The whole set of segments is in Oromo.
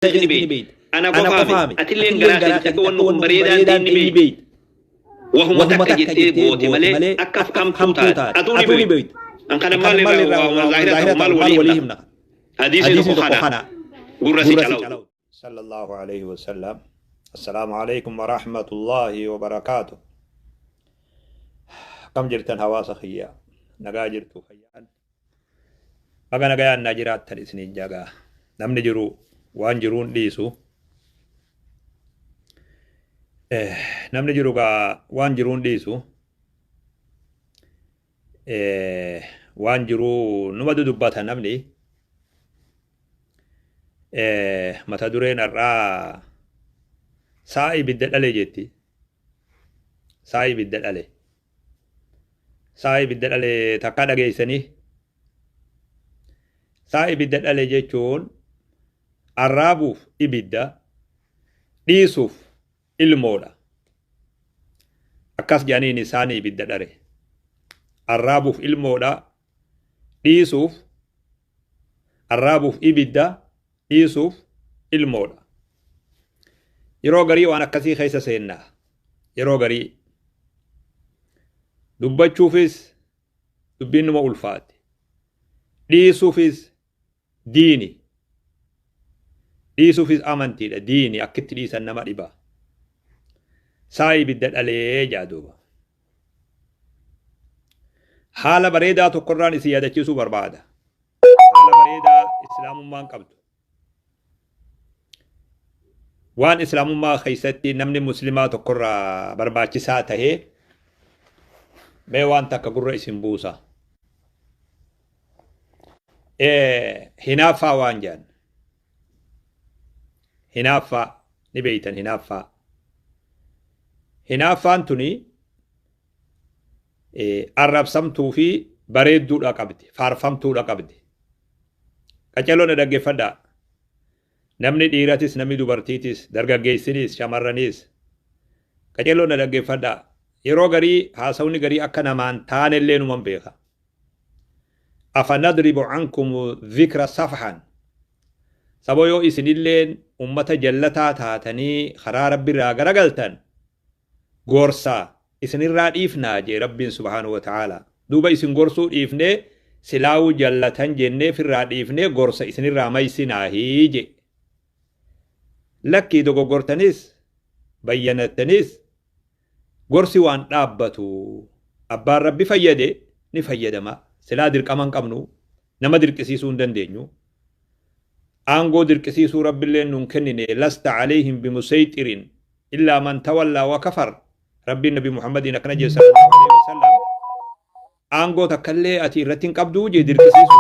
ديني بيت أنا قفامي أتلين قراخي تكون بريدا ديني بيت وهم تكجتي قوتي ملي أكف كم توتات أتوني بيت أن كان مالي ظاهرة مال وليهم حديثي تقخنا قرسي جلو صلى الله عليه وسلم. السلام عليكم ورحمة الله وبركاته. كم جرتن حواس خيا نجا جرتو خيان أجا نجا نجرات تريسني جاga نمن جرو وان جرون ديسو نمن جرو كا وان جرون ديسو وان جرو نمدو دباتها نمني متى درين الرا ساي بدل عليه جتي ساي بدل عليه ساي بدل عليه تكاد جيسني ساي بدل عليه جتون الرابوف إبدا ديسوف المولا أكاس جاني نساني بدل عليه الرابوف المولا ديسوف الرابوف إبدا يوسف المولى يروغري وانا كسي خيس سينا يروغري دبچوفيس دبين ما الفات يوسفيس ديني يوسفيس امانتي ديني اكت لي سنما دبا ساي بدل عليه جادوبا حال بريدا تو قران سياده چسو بربادا حال بريدا اسلام مان قبض وان اسلام ما خيستي نمني مسلمات قرى برباچسات هي بيوان تك قرى اسم بوسا هنافا وانجان هنافا نبيتن هنافا انتوني عرب سمتو في بريد دولا قبدي فارفمتو لا قبدي قچلو ندغ فدا namni dhiiratis namni dubartiitis dargaggeessinis shamarranis qaceloo na dhaggeeffadha yeroo garii haasawni garii akka namaan taanellee numan beeka afanadribu ankum dhikra safhan sabo yoo isinilleen ummata jallataa taatanii karaa rabbiirraa garagaltan gorsa isinirraa dhiifnaa jee rabbiin subhaanahu wa ta'ala duuba isin gorsuu dhiifnee silaawu jallatan jennee firraa dhiifnee gorsa isinirraa maysinaahi jee لكي دوغورتنيس بيّنتنيس غورسي وان دابتو أبار ربي فيدي نفيد ما سلا درك أمان قمنو نما درك سيسون دندينيو آنغو درك سيسو رب اللي ننكنني لست عليهم بمسيطرين إلا من تولى وكفر ربي النبي محمد نكنجي صلى الله عليه وسلم آنغو تكالي أتي رتين قبدو جي درك سيسو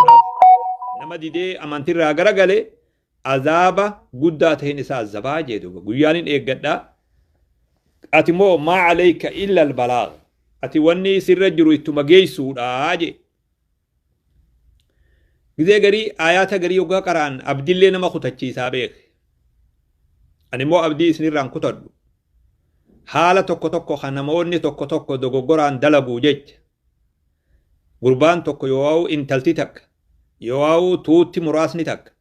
نما دي أمان ترى غرغالي عذاب قدات هين إساء الزباجة دوبا قيانين إيقادا أتي مو ما عليك إلا البلاغ أتي واني سر جرو إتما جيسو راجي إذا قري آيات قري يوغا قران أبدي اللي نما خطاچي سابق أني مو أبدي سنير ران كتر حالة توكو توكو خانموني توكو توكو دوغو قران دلقو جيج قربان توكو يواو انتلتي تك يواو توتي مراسني تك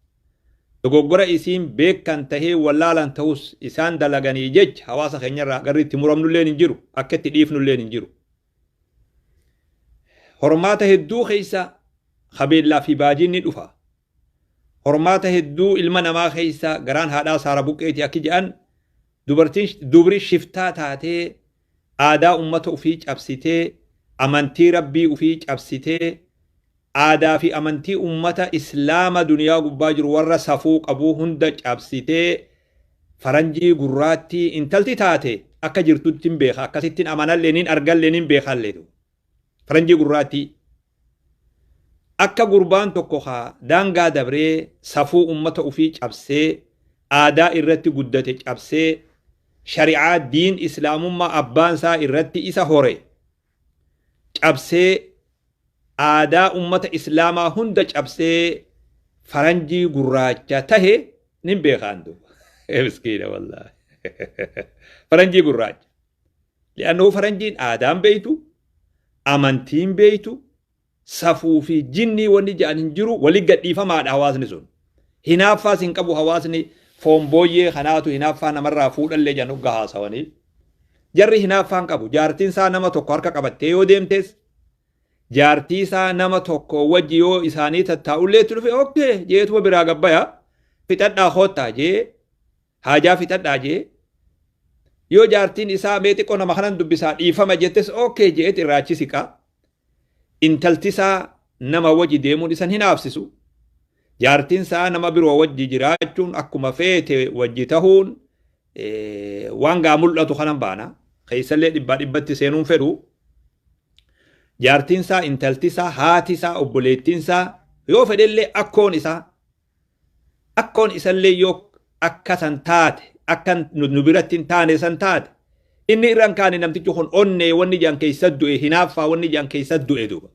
dogoggora isiin beekan tahee wallaalan ta'us isaan dalaganii jech hawaasa keenyarraa garri itti muramnulleen hin jiru akka itti dhiifnulleen hin jiru hormaata hedduu keessa qabeellaa fi baajiin ni dhufa hormaata hedduu ilma namaa keessa garaan haadhaa saara buqqeeti akki jedhan dubri shiftaa taatee aadaa ummata ufii cabsitee amantii rabbii ufii cabsitee aadaa fi amantii ummata islaama duniyaa gubbaa jiru warra safuu qabuu hunda cabsitee faranjii gurraattii intalti taate akka jirtutti hin beeka akkasittiin amanallee nin argallee nin beekallee faranjii gurraattii akka gurbaan tokko haa daangaa dabree safuu ummata ufii cabsee aadaa irratti guddate cabsee shari'aa diin islaamummaa abbaansaa irratti isa hore cabsee aadaa ummata islaamaa hunda cabsee faranjii gurraacha tahe nin beekaan duuba miskiina wallaahi faranjii gurraacha li'annahu faranjiin aadaan beeytu amantiin beeytu safuu fi jinnii wanni jedhan hin jiru wali gadhiifamaadha hawaasni sun hinaaffaas hin qabu hawaasni foomboyyee kanaatu hinaaffaa namarraa fuudhallee janugga haasawanii jarri hinaaffaan qabu jaartiin isaa nama tokko harka qabattee yoo deemtes jaartii isaa nama tokko wajji yoo isaanii tattaa'ullee itti dhufe okkee jeetuma biraa gabbaya fixadhaa hoottaa jee haajaa fixadhaa jee yoo jaartiin isaa mee xiqqoo nama kanan dubbisaa dhiifama jettes okkee jeet irraachi siqa intalti isaa nama wajji deemuun isan hinaafsisu jaartiin isaa nama biroo wajji jiraachuun akkuma feete wajji tahuun waan gaa mul'atu kanan baana keessallee dhibbatti seenuun fedhu jaartiin isaa intalti isaa haati isaa obboleettiin isaa yoo fedhellee akkoon isallee yoo akka san taate akka nu biratti hin taane san taate inni irraan kaane namtichi kun onnee wanni jaan keessa du'e hinaaffaa wanni jaan keessa du'e duuba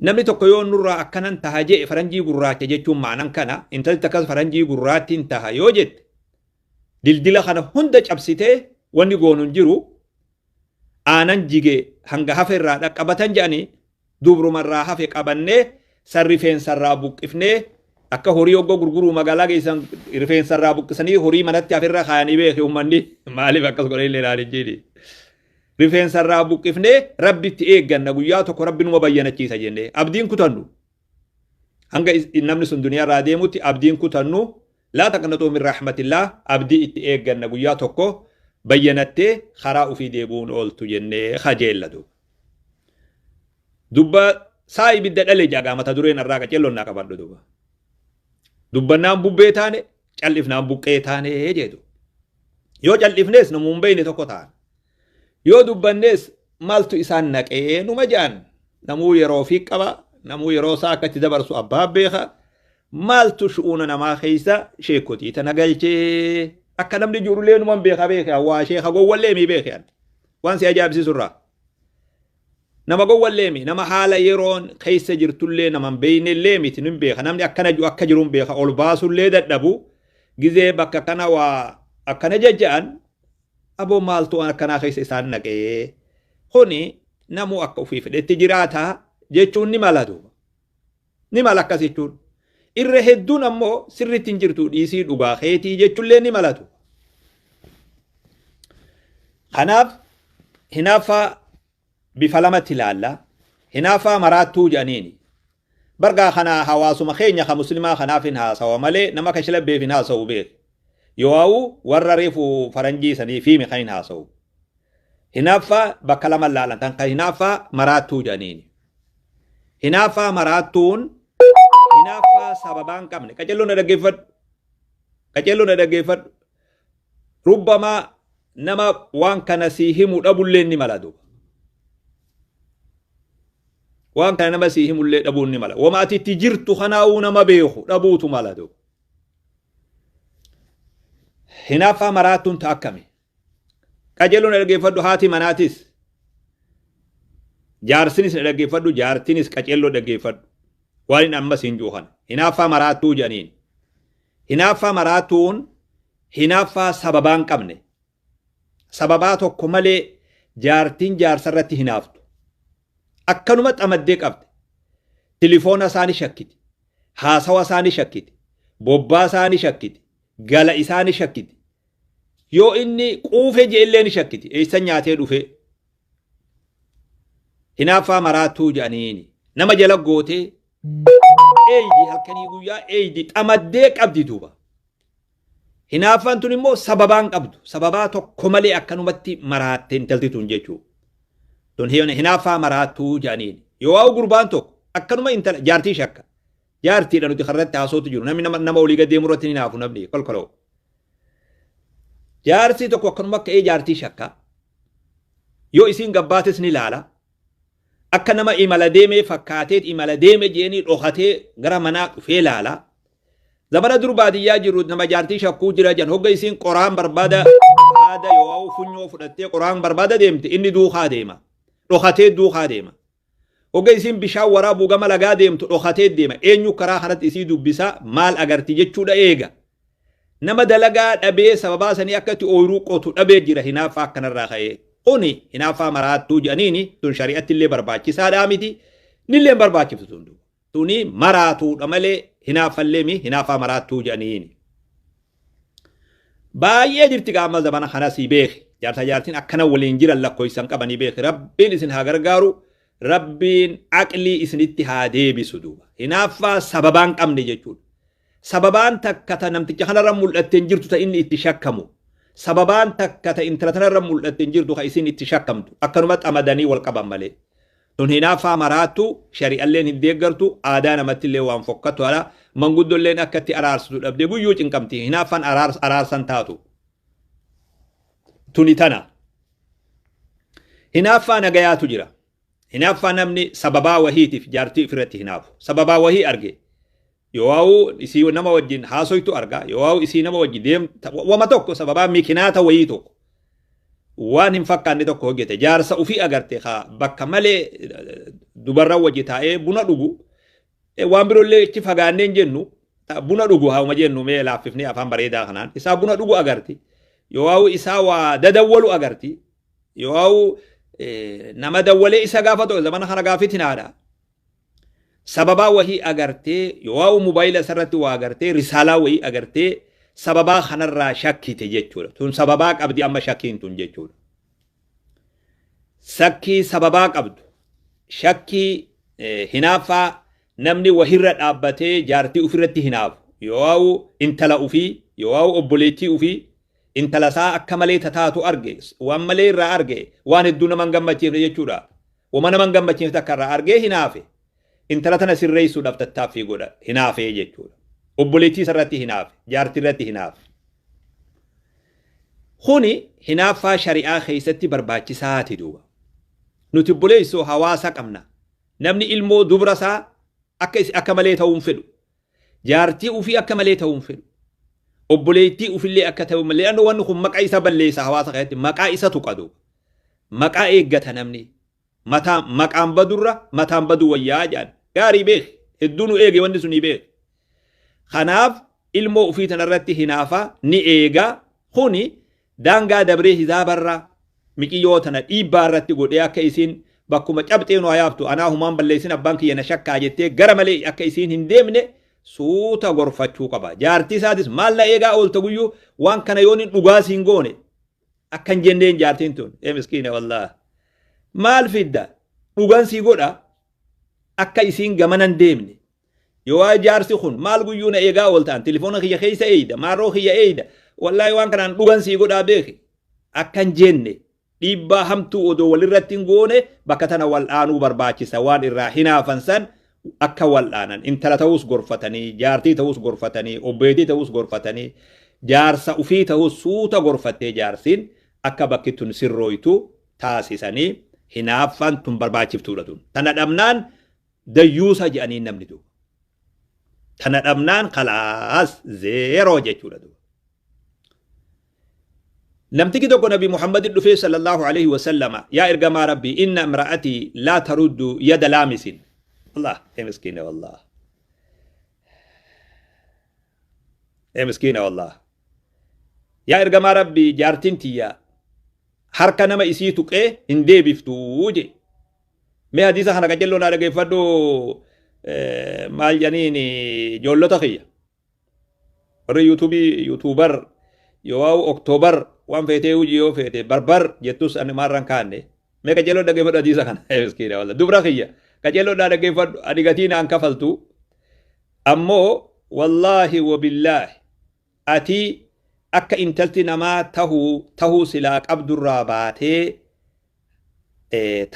namni tokko yoo nurraa akkanan taha jee faranjii gurraacha jechuun maanan kana intalti akkas faranjii gurraattiin taha yoo jette dildila kana hunda cabsitee wanni goonuun jiru aanan jige hanga hafe irraa dhaqqabatan jedhanii dubrumarraa hafe qabannee san rifeensarraa buqqifnee akka horii oggoo gurguruu magaalaa geessan rifeensarraa buqqisanii horii manatti hafirra kaayanii beeke uummanni maaliif akkas godhe illee ilaalin jedhi rifeensarraa buqqifnee rabbitti eegganna guyyaa tokko rabbi numa bayyanachiisa jennee abdiin kutannu hanga namni sun duniyaarraa deemutti abdiin kutannu laa taqnatuu min rahmatillah abdii itti eegganna guyyaa tokko bayyanattee karaa ufii deebuun ooltu jennee kajeellatu dubba saa ibidda dhale jaagaa mata dureen irraa qacelloon naa qabadhu duba dubbannaan bubbee taane callifnaan buqqee taane jedhu yoo callifnees namuun beeyne tokko ta'an yoo dubbannees maaltu isaan naqee numa jaan namuu yeroo fi qaba namuu yeroo isaa akkatti dabarsu abbaa beeka maaltu shu'uuna namaa keessa sheekotii tana galchee akka namni jirullee numan beeka waa sheeka gowwallee mi beekan waan si ajaa'ibsiisurraa nama gowwallee mi nama haala yeroon keessa jirtullee naman beeynellee miti nun beeka namni akkana akka jiruun beeka ol baasullee dadhabu gizee bakka kana waa akkana jajja'an aboo maaltu akkanaa keessa isaan naqee kuni namuu akka ofii fedhetti jiraata jechuun ni malatu ni mala akkas jechuun irra hedduun ammoo sirritti hin jirtu dhiisii dhugaa keetii jechuullee ni malatu kanaaf hinaaffaa bifa lamatti ilaalla hinaaffaa maraattuu jedhaniini bargaa kana hawaasuma keenya ka muslimaa kanaaf hin haasawa malee nama kashlabbeef hin haasa'u beek yoo warra reefu faranjii sanii fi kan hin haasa'u hinaaffaa bakka lama ilaalan kan hinaaffaa maraattuu jedhaniini hinaaffaa maraattuun hinaaffaa sababaan qabne qacelloon dhaggeeffadhu rubbamaa nama waan kana sii himu dhabullee ni malatu waan kana nama sii himullee dhabuun ni mala wama ati itti jirtu kanaa'uu nama beeku dhabuutu malatu hinaaffaa maraattuun ta akkami qacelloon dhaggeeffadhu haati manaatis jaarsinis dhaggeeffadhu jaartinis qaceelloo dhaggeeffadhu waan hin ammas hin juuhan hinaaffaa maraattuu jedhaniin hinaaffaa maraattuun hinaaffaa sababaan qabne sababaa tokko malee jaartiin jaarsarratti hinaaftu akkanuma xamaddee qabde tilifoona isaanii shakkiti haasawa isaanii shakkiti bobbaa isaanii shakkiti gala isaanii shakkiti yoo inni quufe jeellee ni shakkiti eessa nyaatee dhufe hinaaffaa maraattuu jedhaniini nama jala gootee eeydi halkanii guyyaa eeydi xamaddee qabdi duuba hinaaffaan tun immoo sababaan qabdu sababaa tokko malee akkanumatti maraatte intalti tun jechuu tun hinaaffaa maraattuu jedhaniini yoo gurbaan tokko akkanuma intala jaartii shakka jaartiidha nuti karratti haasootu jiru namni nama olii gad deemu irratti ni naafu namni kolkoloo jaartii tokko akkanuma akka jaartii shakka yoo isiin gabbaates ni laala akka nama imala deemee fakkaateet imala deeme jeeni dhokatee gara manaa dhufee laala zamana dur baadiyyaa jiru nama jaartii shakkuu jira jan hogga isiin qoraan barbaada haada yoo funyoo fudhattee qoraan barbaada deemte inni duukaa deema dhokatee duukaa deema hogga isiin bishaan waraabuu gama lagaa deemtu dhokatee deema eenyu karaa kanatti isii dubbisa maal agarti jechuudha eega nama dalagaa dhabee sababaa sanii akkatti ooyiruu qotu dhabee jira hinaaffaa akkanarraa ka'ee kuni hinaaffaa maraattuu jedhaniini tun shari'atti illee barbaachisaadhaa miti nillee barbaachiftu tuni maraatuudha malee hinaaffallee mi hinaaffaa maraattuu jedhaniini باية جرتي قام زمان خناسي بيخ جارتا جارتين أكنا ولينجر الله كويسان قبني بيخ ربين إسن هاجرجارو ربين عقلي إسن اتحادي بسدوبا هنافا سببان قم نجتون سببان تكتا نمتك خنا رمول التنجرتو تإن اتشكمو سببان تكتا انترتنا رمول التنجرتو خايسين اتشكمتو أكنمت أمداني والقبم مالي تون هنافا مراتو شريع اللين هديقرتو آدانا متلي وانفقتو على من قدو اللين أكتي أرارسو الأبدي بيوج انكمتي هنافا أرارسان تاتو توني تنا هنافا نغياتو جرا هنافا نمني سببا وهيتي في جارتي فرتي هنافو سببا وهي أرجي يواو إسي نما وجين حاسويتو أرجا يواو إسي نما وجين ديم وما توكو سببا ميكيناتا وهيتو waan hin fakkaanne tokko hojjete jaarsa ufii agarte haa bakka malee dubarra wajji taa'ee buna dhugu waan biroollee ichi fagaannee hin jennu buna dhugu hauma jennu mee laaffifnee afaan bareedaa kanaan isaa buna dhugu agarti yoo isaa waa dadawwalu agarti yoo nama dawwalee isa gaafatu zamana kana gaafitin haadha sababaa wahii agartee yoo mobaayila sarratti waa agartee risaalaa wahii agartee sababaa kanarraa shakkite jechuudha tun sababaa qabdi amma shakkiin tun jechuudha sakkii sababaa qabdu shakkii hinaafaa namni wahirra dhaabbatee jaartii ofirratti hinaafu yoo intala ufii yoo obboleettii ufii intala saa akka malee tataatu arge waan malee irraa arge waan hedduu nama gammachiifne jechuudha wama nama gammachiifne takka irraa argee hinaafe intala tana sirreessuudhaaf tattaaffii godha hinaafee jechuudha obboleettii sarratti hinaafe jaartii irratti hinaafe kuni hinaafaa shari'aa keessatti barbaachisaati duuba nuti obboleessoo hawaasa qabna namni ilmoo dubra isaa akka malee ta'uun fedhu jaartii ufii akka malee ta'uun fedhu obboleettii ufillee akka ta'u malee anno wanni kun maqaa isa balleessa hawaasa keessatti maqaa isa tuqadu maqaa eeggata namni maqaan badurra mataan badu wayyaa jedhan gaarii beek hedduu nu eege wanni sun beek kanaaf ilmoo ufii tanarratti hinaafa ni eega kuni daangaa dabree hizaabarra miqiyyoo tana dhiibbaa irratti godhee akka isiin bakkuma cabxee nu hayaaftu anaa humaan balleessin abbaan kiyya na shakkaa jettee gara malee akka isiin hin deemne suuta gorfachuu qaba jaartii isaatis maal na eegaa oolta guyyuu waan kana yoon hin dhugaa siin goone akkan jenneen jaartiin tun miskiina wallah maal fidda dhugaan sii godha akka isiin gamanan deemne yoo jaarsi kun maal guyyuu na eegaa ooltaan telefoona kiyya keessa eeyda maarroo kiyya eeyda wallahi waan kanaan dhugaan sii godhaa beeke akkan jenne dhiibbaa hamtuu odoo walirratti hin goone bakka tana wal'aanuu barbaachisa waan irraa hinaafan san akka wal'aanan intala ta'us gorfatanii jaartii ta'us gorfatanii obboleettii ta'us gorfatanii jaarsa ufii ta'us suuta gorfattee jaarsiin akka bakki tun sirrooytu taasisanii hinaafan tun barbaachiftuudha tun tana dhabnaan dayyuusa jedhanii namni duuba tana dhabnaan khalaas zeeroo jechuudha duuba نمتكي دوكو نبي محمد الدفي صلى الله عليه وسلم يا إرقما ربي إن امرأتي لا ترد يد لامس الله يا مسكينة والله يا مسكينة والله يا إرقما ربي جارتين تيا حركة نما إسيتك إيه هندي بفتوجي ما حديثة خانا كجلو نارا فدو مال جانيني جولو تخيا ورى يوتوبر yoo Oktoobar waan feetee hojii yoo feete barbar jettus ani maarran kaanne mee qajeeloo dhaggeeffadhu hadiisa kana miskiina walla dubra kiyya qajeeloodhaa dhaggeeffadhu ani gatii naan kafaltu ammoo wallaahi wabillaahi ati akka intalti namaa tahuu silaa qabdurraa baatee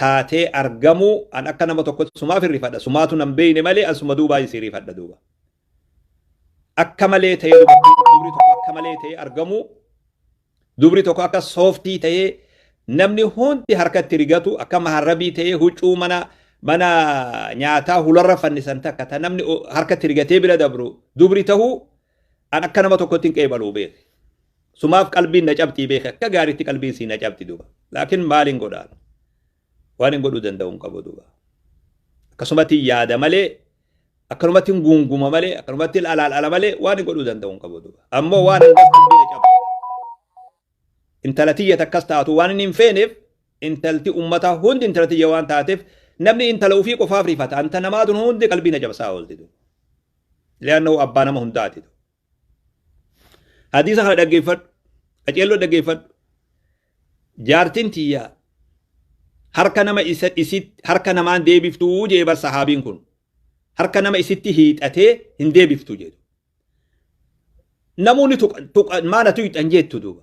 taatee argamu an akka nama tokko sumaaf hirrifadha sumaatu nan beeyne malee an suma duubaa isii hirrifadha duuba akka malee ta'ee dubri tokko akka malee ta'ee argamu dubri tokko akka sooftii ta'ee namni hundi harkatti rigatu akka maharrabii ta'ee huccuu mana nyaataa hularra fannisan takka ta namni harkatti rigatee bira dabru dubri ta'uu an akka nama tokkotti hin qeebaluu beeke sumaaf qalbiin na cabxii beeke akka gaariitti qalbiin sii na cabxi duuba laakiin maaliin godhaan waan hin godhuu danda'u hin qabu duuba akkasumatti yaada malee akkanumatti gunguma malee akkanumatti alaala malee waan hin godhuu danda'u hin qabu duuba ammoo waan qalbii na cabxi intalatiyya takkas taatu waan hin feeneef intalti ummata hundi intalatiyya waan taateef namni intala ufii qofaaf rifata anta namaatun hundi qalbii na cabsaa oolti duuba li'annahu abbaa nama hundaati duuba hadiisa kana dhaggeeffadhu أجلو دقيفة جارتين تيا harka nama isit harka namaan deebiftuu jee bar sahaabiin kun harka nama isitti hiixatee hin deebiftu jedhu namoonni maanatu hiixan jettu duuba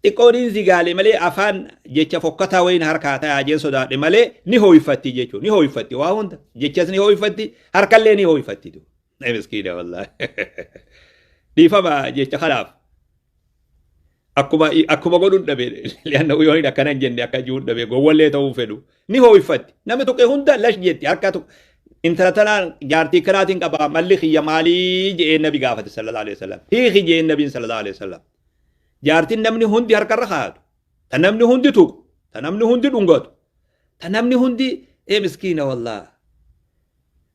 xiqqooniin zigaale malee afaan jecha fokkataa wayin harkaa ta'aa jeen sodaadhe malee ni hooyfatti jechuun ni hooyfatti waa hunda jechas ni hooyfatti harkallee ni hooyfatti duuba miskiina wallaahi dhiifama jecha kanaaf akkuma godhuun dhabe lianna uyoon akkana jenne akka jiruun dhabe gowwallee ta'uu fedhu ni hooyfatti namni tuqe hunda lash jetti harka tuq intala tanaan jaartii kanaatiin qaba malli xiyya maalii jeen nabi gaafate sallallahu alaihi wasallam hiiki jeen nabiin sallallahu alaihi wasallam jaartiin namni hundi harka irra kaa'atu ta namni hundi tuqu ta namni hundi dhungatu ta namni hundi miskiina wallah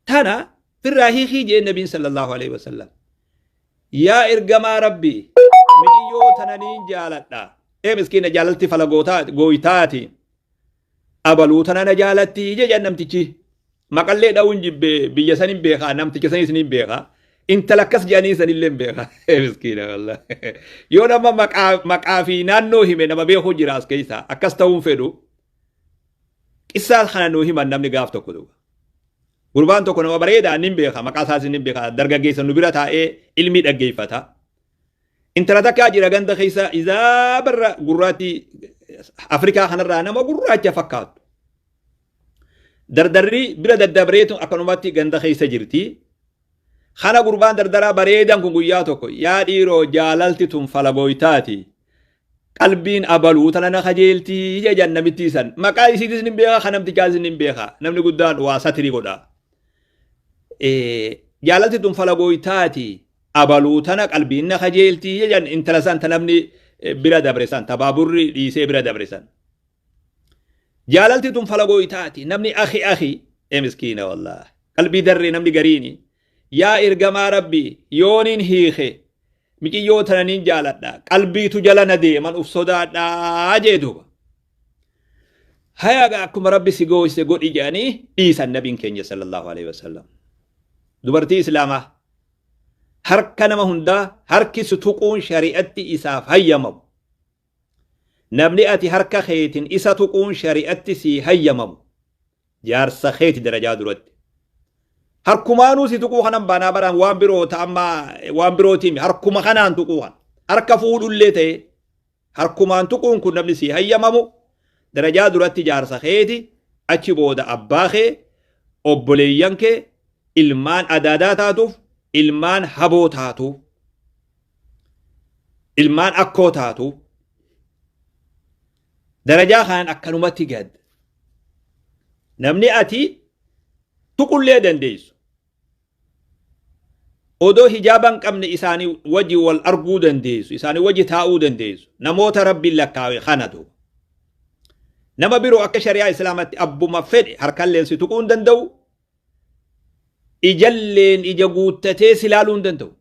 tana firraa hiiki jeen nabiin sallallahu alaihi wasallam yaa ergamaa rabbii mijiyyoo tananiin jaaladha miskiina jaalalti fala gooytaati abaluu tanana jaalatti jejan namtichi maqallee dha'uun jibbe biyya sanin beekaa namticha sanis nin beekaa intala akkas jedhanii sanillee beekaa miskiina wallah yoo nama maqaa fi naannoo hime nama beekuu jira as keessa akkas ta'uun fedhu qissaa kana nuu himan namni gaaf tokko duuba gurbaan tokko nama bareedaa nin beekaa maqaa isaas nin beekaa dargaggeessa nu bira taa'ee ilmii dhaggeeffata intala takkaa jira ganda keessa izaa barra gurraatti Afrikaa kanarraa nama gurraacha fakkaatu dardarri bira daddabreetu akkanumatti ganda keessa jirti kana gurbaan dardaraa bareedan kun guyyaa tokko yaa dhiiroo jaalalti tun falagooytaati qalbiin abaluu tana na kajeelti jejan namitti san maqaa isiitis nin beekaa kan namtichaas nin beekaa namni guddaan waa satirii godha jaalalti tun falagooytaati abaluu tana qalbiin na kajeelti jejan intala san ta namni bira dabresan tabaaburri dhiisee bira dabresan jaalalti tun falagooytaati namni akhi miskiina wallah qalbii darre namni gariini yaa ergamaa rabbi yooniin hiike miqiyyoo tananiin jaaladha qalbiitu jala na deeman uf sodaadhaa jee duuba hayaga akkuma rabbi si gooyse godhi jedhanii dhiisan nabiin keenya sallallahu alaihi wasallam dubartii islaamaa harka nama hundaa harki tuquun shari'atti isaaf hayyamamu namni ati harka keetin isa tuquun shari'atti si hayyamamu jaarsa keeti darajaa duratti harkumaanuu si tuquu kanan baanaa baraan waan biroota amma waan birootiin harkuma kanaan tuquu kan harka fuudhullee ta'e harkumaan tuquun kun namni si hayyamamu darajaa duratti jaarsa keeti achi booda abbaa kee obboleeyyan kee ilmaan adaadaa taatuuf ilmaan haboo taatuuf ilmaan akkoo taatuuf darajaa kanaan akkanumatti gad namni ati tuqullee dandeessu odoo hijaaban qabne isaanii waji wal arguu dandeessu isaanii waji taa'uu dandeessu namoota rabbiin lakkaawe kanatu nama biroo akka shari'aa islaamatti abbuma fedhe harkalleen si tuquu hin danda'u ijalleen ija guuttatee si laaluu hin danda'u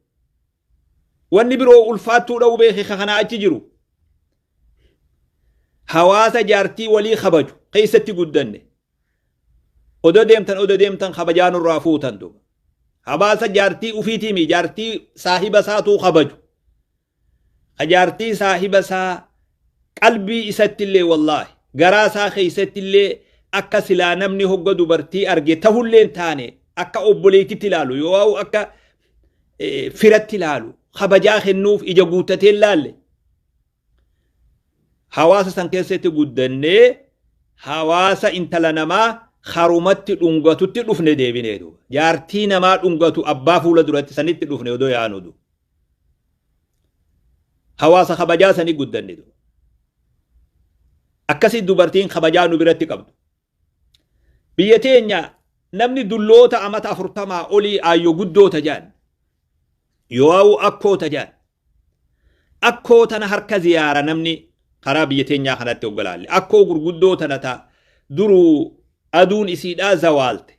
wanni biroo ulfaattuu dha'u beeke kanaa achi jiru hawaasa jaartii walii kabaju keessatti guddanne odoo deemtan kabajaan irraa fuutan duuba hawaasa jaartii ufiitiimi jaartii saahiba isaatuu kabaju jaartii saahiba isaa qalbii isattillee wallaahi garaa isaa keessattillee akka silaa namni hogga dubartii arge tahulleen taane akka obboleetitti ilaalu yoo akka firatti ilaalu kabajaa kennuuf ija guuttatee laalle hawaasa san keessatti guddannee hawaasa intala namaa harumatti dhungatutti dhufne deebinee duuba jaartii namaa dhungatu abbaa fuula duratti sanitti dhufne odoo yaanu duuba hawaasa kabajaa sanii guddanne duuba akkasii dubartiin kabajaa nu biratti qabdu biyya teenya namni dulloota amata 40 olii ayyoo guddoota jaan yoo akkoota jaan akkoo tana harka ziyaara namni karaa biyya teenyaa kanatti oggolaalle akkoo gurguddoo tana ta duruu aduun isiidhaa zawaalte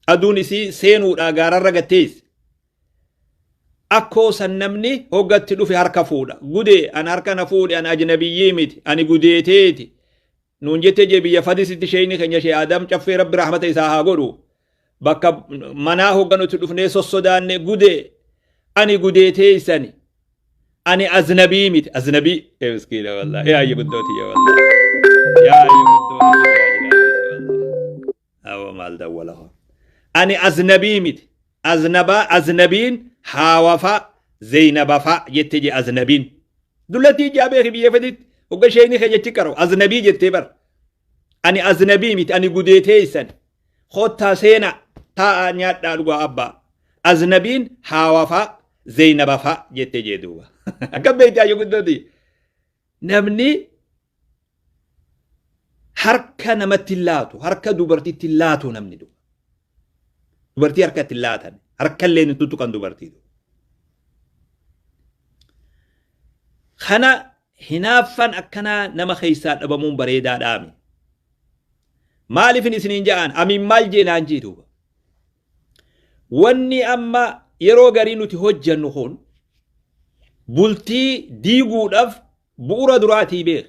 aduun isii seenuudhaa gaararra gattees akkoo san namni hoggatti dhufe harka fuudha gudee an harka na fuudhe an ajnabiyyii miti ani gudeeteeti nuun jette je biyya fadisitti sheeyni keenya shee adam caffee rabbi rahmata isaa haa godhu bakka manaa hogganutti dhufnee sossodaanne gudee ani gudeeteeysani أنا أجنبي مت أجنبي إيه مسكينة والله يا يبدوتي يا والله يا يبدوتي يا والله أو مال دوله أنا أجنبي مت أجنبين حوافا زينب فا يتجي أجنبين دلتي جابه بيفدت وقشيني خجتي كرو أجنبي جتبر أنا أجنبي مت أنا قديتيسن خد تاسينا تا نيات دالوا أبا أجنبين حوافا زينب فا يتجي دوا أكم بيتا يقول نمني حركة نمت اللاتو حركة دوبرتي اللاتو نمني دو دوبرتي حركة اللاتو حركة اللي نتوتو كان دوبرتي دو خنا هنافن أكنا نما خيسات أبامون بريدا دامي مالي في نسنين جان أمي مال جينان جيتو واني أما يرو غرينو تهجن نخون بلتي ديغو دف بورا دراتي بيخ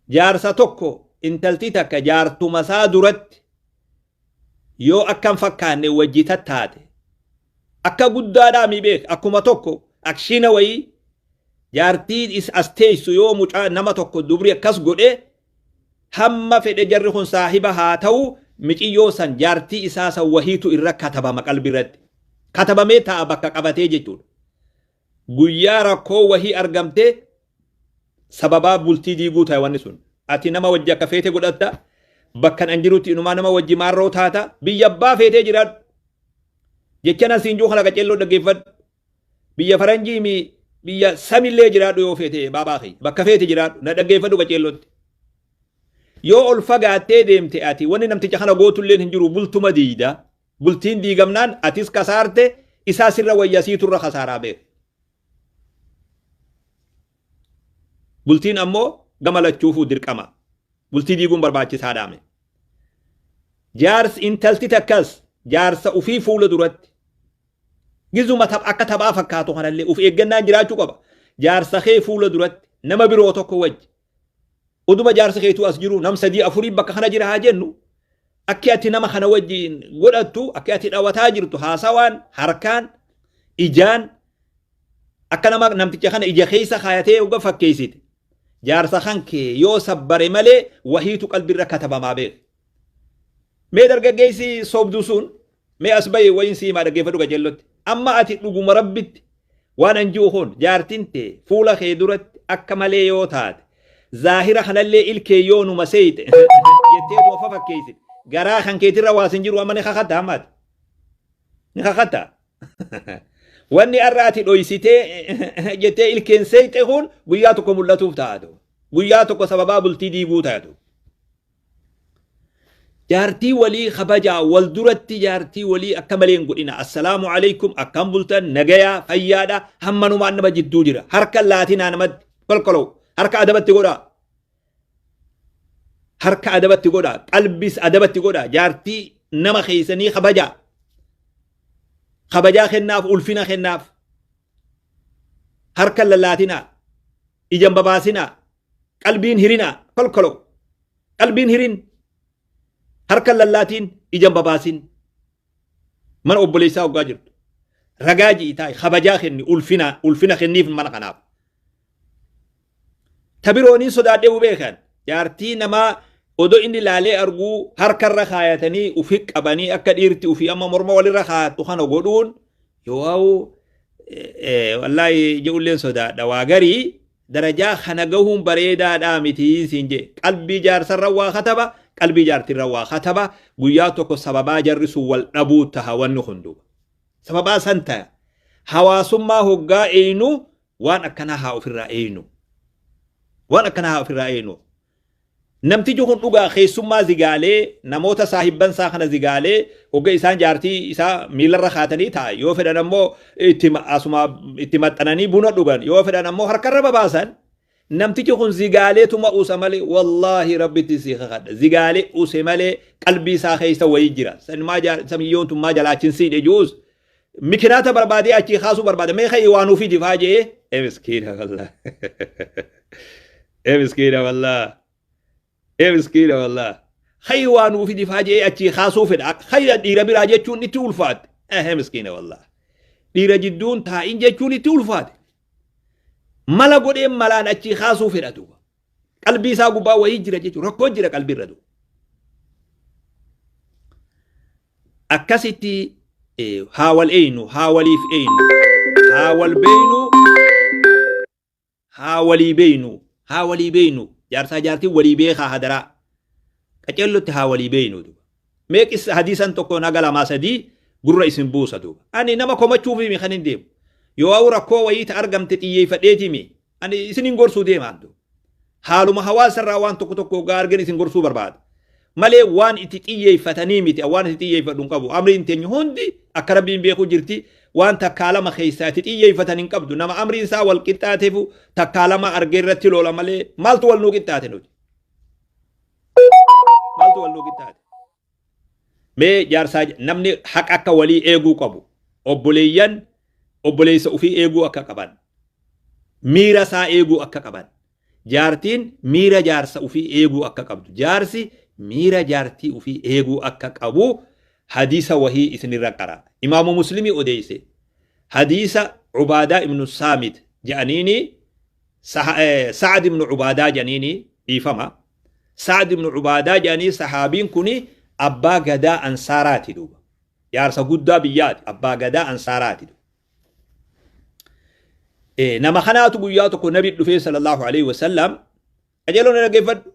جارسا توكو انتلتي تكا جارتو مسا درت يو أكام فكاني وجيتا تاتي أكا قدا دامي بيخ أكما توكو أكشينا وي جارتي إس أستيسو يو مجا نما توكو دبري أكاس قده هم في جرخون صاحبها تاو مجي يوسان جارتي إساسا وحيتو إرا كتبا مقال برد كتبا ميتا أبكا قبتي جيتون guyyaa rakkoo wahii argamte sababaa bultii diiguu taaywanni sun ati nama wajji akka feete godhatta bakkan an jirutti inumaa nama wajji maarroo taata biyya abbaa feetee jiraadhu jechan asiin juu kana qaceelloo dhaggeeffadhu biyya faranjii mi biyya samillee jiraadhu yoo feete baabaa kee bakka feete jiraadhu na dhaggeeffadhu qaceellootti yoo ol fagaattee deemte ati wanni namticha kana gootulleen hin jiru bultuma diida bultiin diigamnaan atis kasaarte isaa sirra wayyasiiturra kasaaraa beeku bultiin ammoo gama lachuufuu dirqama bultii diiguun barbaachisaadhaame jaars intalti takkas jaarsa ufii fuula duratti gizuma akka taphaa fakkaatu kanallee uf eeggannaan jiraachuu qaba jaarsa kee fuula duratti nama biroo tokko wajji uduma jaarsa keetu as jiru nam sadii afurii bakka kana jira haa jennu akki ati nama kana wajjiin godhattu akki ati dhawataa jirtu haasawaan harkaan ijaan akka nama namticha kana ija keessa kaayatee uga fakkeessite jaarsa kankee yoo sabbare malee wahiitu qalbirra katabamaa beek mee dargaggeessi sobdu sun mee as baye wayin siimaa dhaggeeffadhu qajeellotti amma ati dhuguma rabbitti waan anji'u kun jaartinte fuula kee duratti akka malee yoo taate zaahira kanallee ilkee yoo numa seeyte jettee doofa fakkeessite garaa kan keetirra waasin jiru amma ni kakata hammaati ni kakata wanni arraati dhoysitee jettee ilkeen seeyte kun guyyaa tokko mul'atuuf taatu guyyaa tokko sababaa bultii diiguu taatu jaartii walii kabajaa wal duratti jaartii walii akka malee hin godhina assalaamu alaykum akkam bultan nagayaa fayyaadha hammanumaan nama jidduu jira harka laatinaa namatti kolkolow harka adabatti godhaa harka adabatti godhaa qalbis adabatti godhaa jaartii nama keeysanii kabajaa kabajaa kennaaf ulfina kennaaf harka lallaatinaa ijan babaasinaa qalbiin hirinaa kolkolow qalbiin hirin harka lallaatiin ijan babaasin mana obboleessaa hoggaa jirtu ragaa ji'itaa kabajaa kenni ulfina kenniif mana kanaaf tabirooniin sodaadhee beekan jaartii namaa odo inni laalee arguu harkarra kaayatanii ufi qabanii akka dhiirti ufi amma morma walirra kaayattu kana godhuun yoo wallaahi ijoolleen sodaadha waa garii darajaa kana gahuun bareedaadhaa miti siin je qalbii jaarsarra waa kataba qalbii jaartirra waa kataba guyyaa tokko sababaa jarrisu wal dhabuu taha wanni hunduba sababaa san ta'a hawaasummaa hoggaa eeynu waan akkanaa haa ofirraa eeynu waan akkanaa haa ofirraa eeynu namtichi kun dhugaa keessummaa zigaalee namoota saahibban isaa kana zigaalee hogga isaan jaartii isaa miilarra kaatanii ta'a yoo fedhan ammoo itti maxxananii buna dhugan yoo fedhan ammoo harkarra babaasan namtichi kun zigaaleetuma usa malee wallaahi rabbitti si kakadha zigaalee use malee qalbii isaa keessa wayii jira samiyyoon tummaa jalaachin siidhe juus mikinaata barbaadee achii kaasuu barbaada mee ka'ii waan ufii difaa jee miskiina wallah miskiina wallah miskiina wallah ka'ii waan ufii difaa jee achii kaasuu fedha ka'ii dhiira biraa jechuun itti ulfaate miskiina wallah dhiira jidduun taa'in jechuun itti ulfaate mala godheen malaan achi kaasuu fedhatu qalbii isaa gubbaa wayii jira jechuun rakkoo jira qalbii irra akkasitti haa wal eeynu haa waliif eeynu haa wal beeynu haa walii beeynu haa walii beeynu jaarsaa jaartiin walii beekaa hadaraa qaceellotti haa walii beeynu meeqis hadiisan tokko naga lamaa sadii gurra isin buusa duuba ani nama komachuufi mi kan hin deemu yoo rakkoo wayii ta argamte xiyyeeffadheetimi ani isinin gorsuu deemaan duuba haaluma hawaasarraa waan tokko tokko argan isin gorsuu barbaada malee waan itti xiyyeeffatanii miti waan itti xiyyeeffadhu hin qabu amriin teenya hundi akka rabbiin beekuu jirti waan takkaalama keessaa itti xiyyeeffatan hin qabdu nama amriin isaa wal qixxaateefu takkaalama argee irratti loola malee maaltu wal nuu qixxaate nuti maaltu wal nuu qixxaate mee jaarsaa namni haqa akka walii eeguu qabu obboleeyyan obboleessa ufii eeguu akka qaban miira isaa eeguu akka qaban jaartiin miira jaarsa ufii eeguu akka qabdu jaarsi miira jaartii ufii eeguu akka qabu hadiisa wahii isinirra qara imaamu muslimi odeeyse hadiisa cubaadaa ibnu saamit jedhaniini sa'ad ibnu cubaadaa jedhaniini dhiifama sa'ad ibnu cubaadaa jedhanii sahaabiin kuni abbaa gadaa ansaaraati duuba jaarsa guddaa biyyaati abbaa gadaa ansaaraati nama kanaatu guyyaa tokko nabi dhufee sallallahu alaihi wasallam ajeloon dhageeffadhu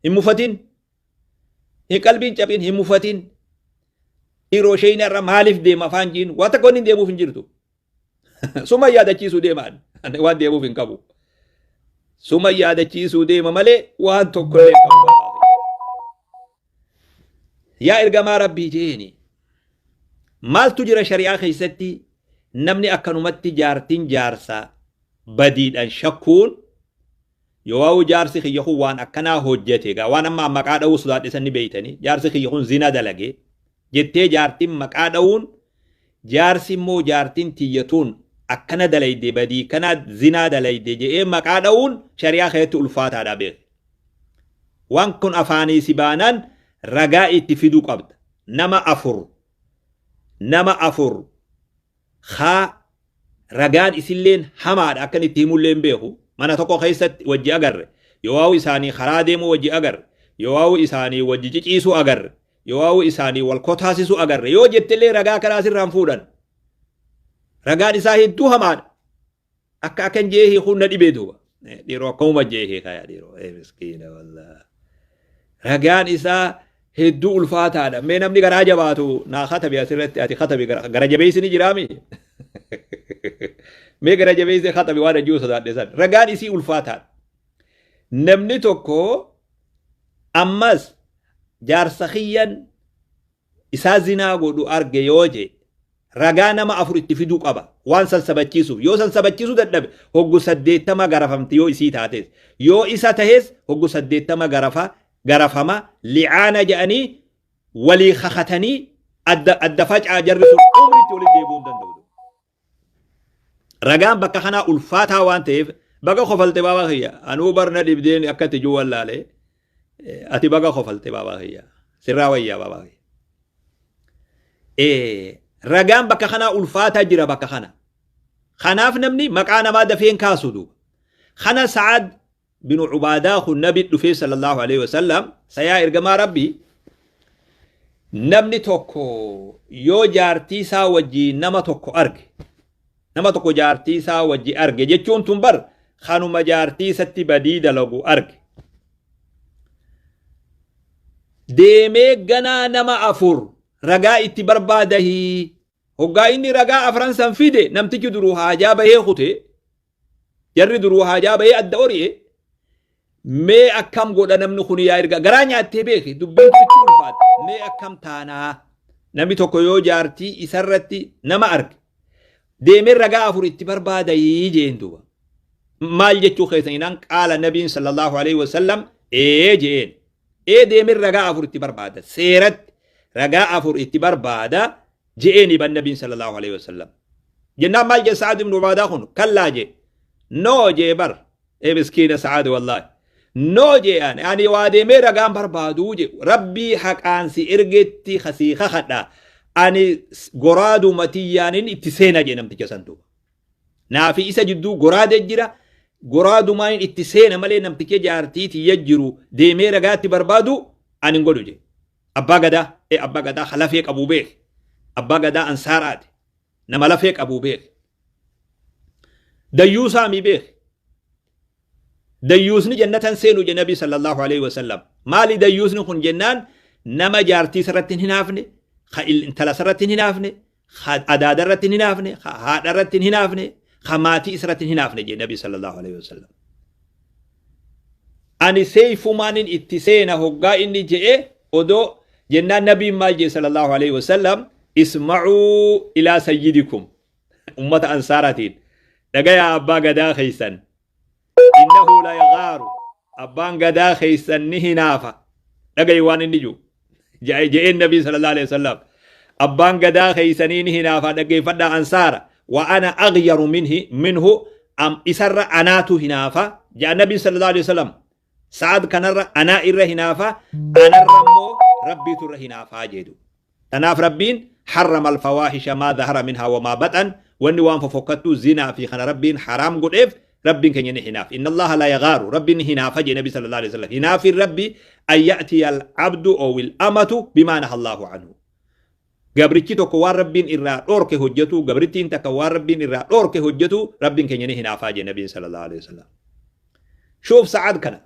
hin mufatin hin qalbiin cabin hin mufatin dhiiroo shayina irra maaliif deema afaan jiin waa takka hin deemuuf hin jirtu suma yaadachiisuu deemaan waan deemuuf hin qabu suma yaadachiisuu deema malee waan tokko illee qabu yaa ergamaa rabbii jeeni maaltu jira shari'aa keessatti namni akkanumatti jaartiin jaarsa badiidhaan shakkuun yoo jaarsi kiyya kun waan akkanaa hojjete gaa waan amma maqaa dha'uu sodaadhisan ni beeytanii jaarsi kiyya kun zina dalage jettee jaartiin maqaa dha'uun jaarsi immoo jaartiin tiyyatuun akkana dalayde badii kana zinaa dalayde je'ee maqaa dha'uun shari'aa keessatti ulfaataadha beeke waan kun afaanii si baanaan ragaa itti fiduu qabda nama afur haa ragaan isilleen hamaadha akkan itti himulleen beeku mana tokko keessatti wajji agarre yoo isaanii karaa deemu wajji agarre yoo isaanii wajji ciciisuu agarre yoo isaanii wal kotaasisuu agarre yoo jettellee ragaa karaa sirraan fuudhan ragaan isaa hedduu hamaadha akka akkan jeehii hunna dhibee duuba dhiiroo akkamuma jeehii kaya dhiiroo miskiina wallaa ragaan isaa hedduu ulfaataadha mee namni garaa jabaatu naa khatabi asirratti ati khatabi gara jabeessini jiraami mee gara jabeessi khatabi waan ajuu sodaadhe san ragaan isii ulfaataadha namni tokko ammas jaarsa kiyyan isaa zinaa godhu arge yoo je ragaa nama afur itti fiduu qaba waan sansabachiisuuf yoo sansabachiisuu dadhabe hoggu 80 garafamti yoo isii taates yoo isa tahes hoggu 80 garafama li'aana jedhanii walii kakatanii adda facaa jarri sun umritti waliin deebi'uu hin danda'u ragaan bakka kanaa ulfaataa waan ta'eef baga kofalte baabaa kiyya anuu barna dhibdeen akkatti juu wallaale ati baga kofalte baabaa kiyya sirraa wayyaa baabaa kiyya ragaan bakka kanaa ulfaataa jira bakka kana kanaaf namni maqaa namaa dafeen kaasu duuba kana sa'ad binu cubaadaa kun nabi dhufee sallallahu alaihi wasallam sayaa ergamaa rabbii namni tokko yoo jaartii isaa wajjii nama tokko arge nama tokko jaartii isaa wajji arge jechuun tun bar kanuma jaartii isatti badii dalagu arge deemee ganaa nama afur ragaa itti barbaadahii hoggaa inni ragaa afran san fide namtichi duruu haajaa bahee kute jarri duruu haajaa bahee adda ori'e mee akkam godha namni kun yaa erga garaa nyaattee beeke dubbiin itti ulfaate mee akkam taanaa namni tokko yoo jaartii isarratti nama arge deemee ragaa afur itti barbaadahii jeen duuba maal jechuu keessaniin qaala nabiin sallallahu alaihi wasallam jeen deemee ragaa afur itti barbaada seeratti ragaa afur itti barbaada jeeni ban nabiin sallallahu alaihi wasallam jennaan maal je Sa'ad ibn Ubaadaa kun kallaa je noo je bar miskiina Sa'ad wallahi noo je ani waa deemee ragaan barbaaduu je rabbii haqaan si ergetti khasii khadha ani goraadu matiyaanin itti seena jee namticha san duuba naafi isa jidduu goraade jira goraadu maanin itti seena malee namticha jaartii tiyya jiru deemee ragaatti barbaadu ani hin godhu jee abbaa gadaa halafee qabuu beek abbaa gadaa ansaaraati nama lafee qabuu beek dayyuusaa mi beek dayyuusni jannatan seenu je nabi sallallahu alaihi wasallam maali dayyuusni kun jennaan nama jaartii sarratti hin hinaafne intala sarratti hin hinaafne adaada irratti hin hinaafne haadha irratti hin hinaafne maatii isarratti hin hinaafne je nabi sallallahu alaihi wasallam ani seeyfumaanin itti seena hoggaa inni je'e odoo jennaan nabiin maal je sallallahu alaihi wasallam isma'uu ilaa sayyidikum ummata ansaaratiin dhagayaa abbaa gadaa keeysan innahu la yaghaaru abbaan gadaa keeysan ni hinaafa dhagayi waan inni jiru je'een nabii sallallahu alaihi wasallam abbaan gadaa keeysanii ni hinaafa dhageeffadhaa ansaara wa ana aghyaru minhu am isarra anaatu hinaafa je'a nabii sallallahu alaihi wasallam sa'ad kanarra anaa irra hinaafa anarra immoo rabbiitu irra hinaafaa jedhu tanaaf rabbiin حرم الفواحش ما ظهر منها وما بطن واني وان ففكتو زنا في خنا ربين حرام قدف ربين كن ينحناف إن الله لا يغار ربين هناف جي نبي صلى الله عليه وسلم هناف الرب أن يأتي العبد أو الأمة بما نهى الله عنه قبرتي تكوار ربين إرى أورك هجتو قبرتي تكوار ربين إرى أورك هجتو ربين كن ينحناف جي نبي صلى الله عليه وسلم شوف سعد كنا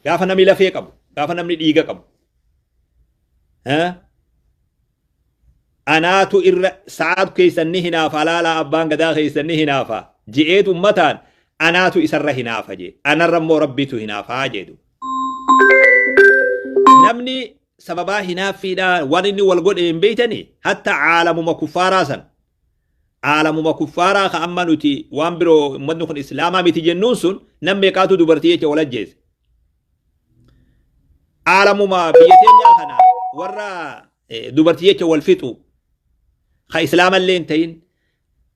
قاف نمي لفيق أبو قاف نمي ديقك أبو ها anaatu irra sa'aatu keeysanni hinaafa laala abbaan gadaa keeysanni hinaafa je'eetu ummataan anaatu isarra hinaafa jee anarra immoo rabbitu hinaafaa jedhu namni sababaa hinaaffiidha waan inni wal godhe hin beeytani hatta caalamuma kuffaaraa san caalamuma kuffaaraa ka amma nuti waan biroo ummanni kun islaamaa miti jennuun sun nam meeqaatu dubartii jecha wal ajjeese caalamuma biyya teenyaa kana warra dubartii jecha wal fixu خا إسلام اللين تين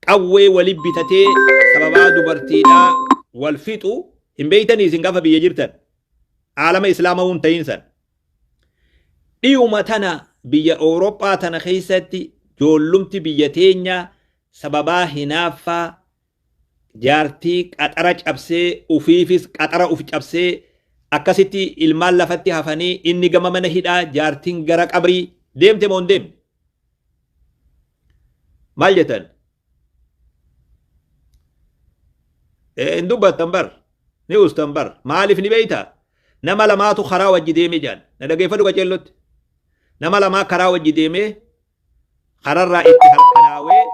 قوي ولبتتي سببا دبرتينا والفتو إن بيتني سنقف بيجرتن عالم إسلامهم تين سن إيومتنا بيا أوروبا تنخيستي جولمتي بيتينيا سببا هنافا جارتيك أترج أبسي وفيفس أترى أفج أبسي أكستي المال لفتي هفاني إني قم من هدا جارتين غرق أبري ديم تمون ديم maal jetan hin dubbattan bar ni ustan bar maaliif ni beeyta nama lamaatu karaa wajji deeme jaan na dhageeffadhu qaceellotti nama lamaa karaa wajji deeme kararraa itti harkanaawee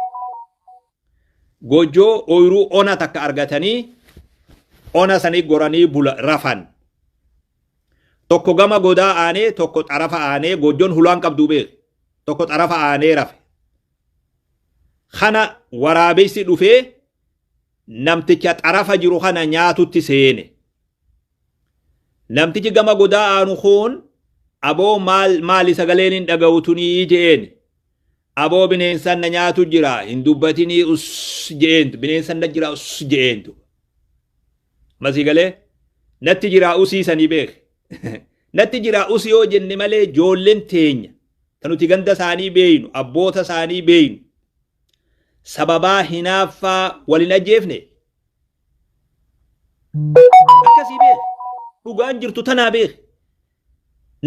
gojoo ooyiruu ona takka argatanii ona sanii goranii bula rafan tokko gama godaa aanee tokko xarafa aanee gojoon hulaan qabduu beek tokko xarafa aanee rafe خنا ورابيسي دوفي نمتيجا طرفا جرو خنا نياتو تسيني نمتيجا غما غدا انو خون ابو مالي سغالين دغوتوني جين ابو بنينسان نياتو جرا هندوبتيني اس جين بنينسان جرا اس جين مسيغالي نتي جرا اسي سني بيك نتي جرا اسيو جن مالي جولن تينيا تنو تيغندا ساني بين ابوتا ساني بين sababaa hinaaffaa walin ajjeefne akkasii beek dhugaan jirtu tanaa beek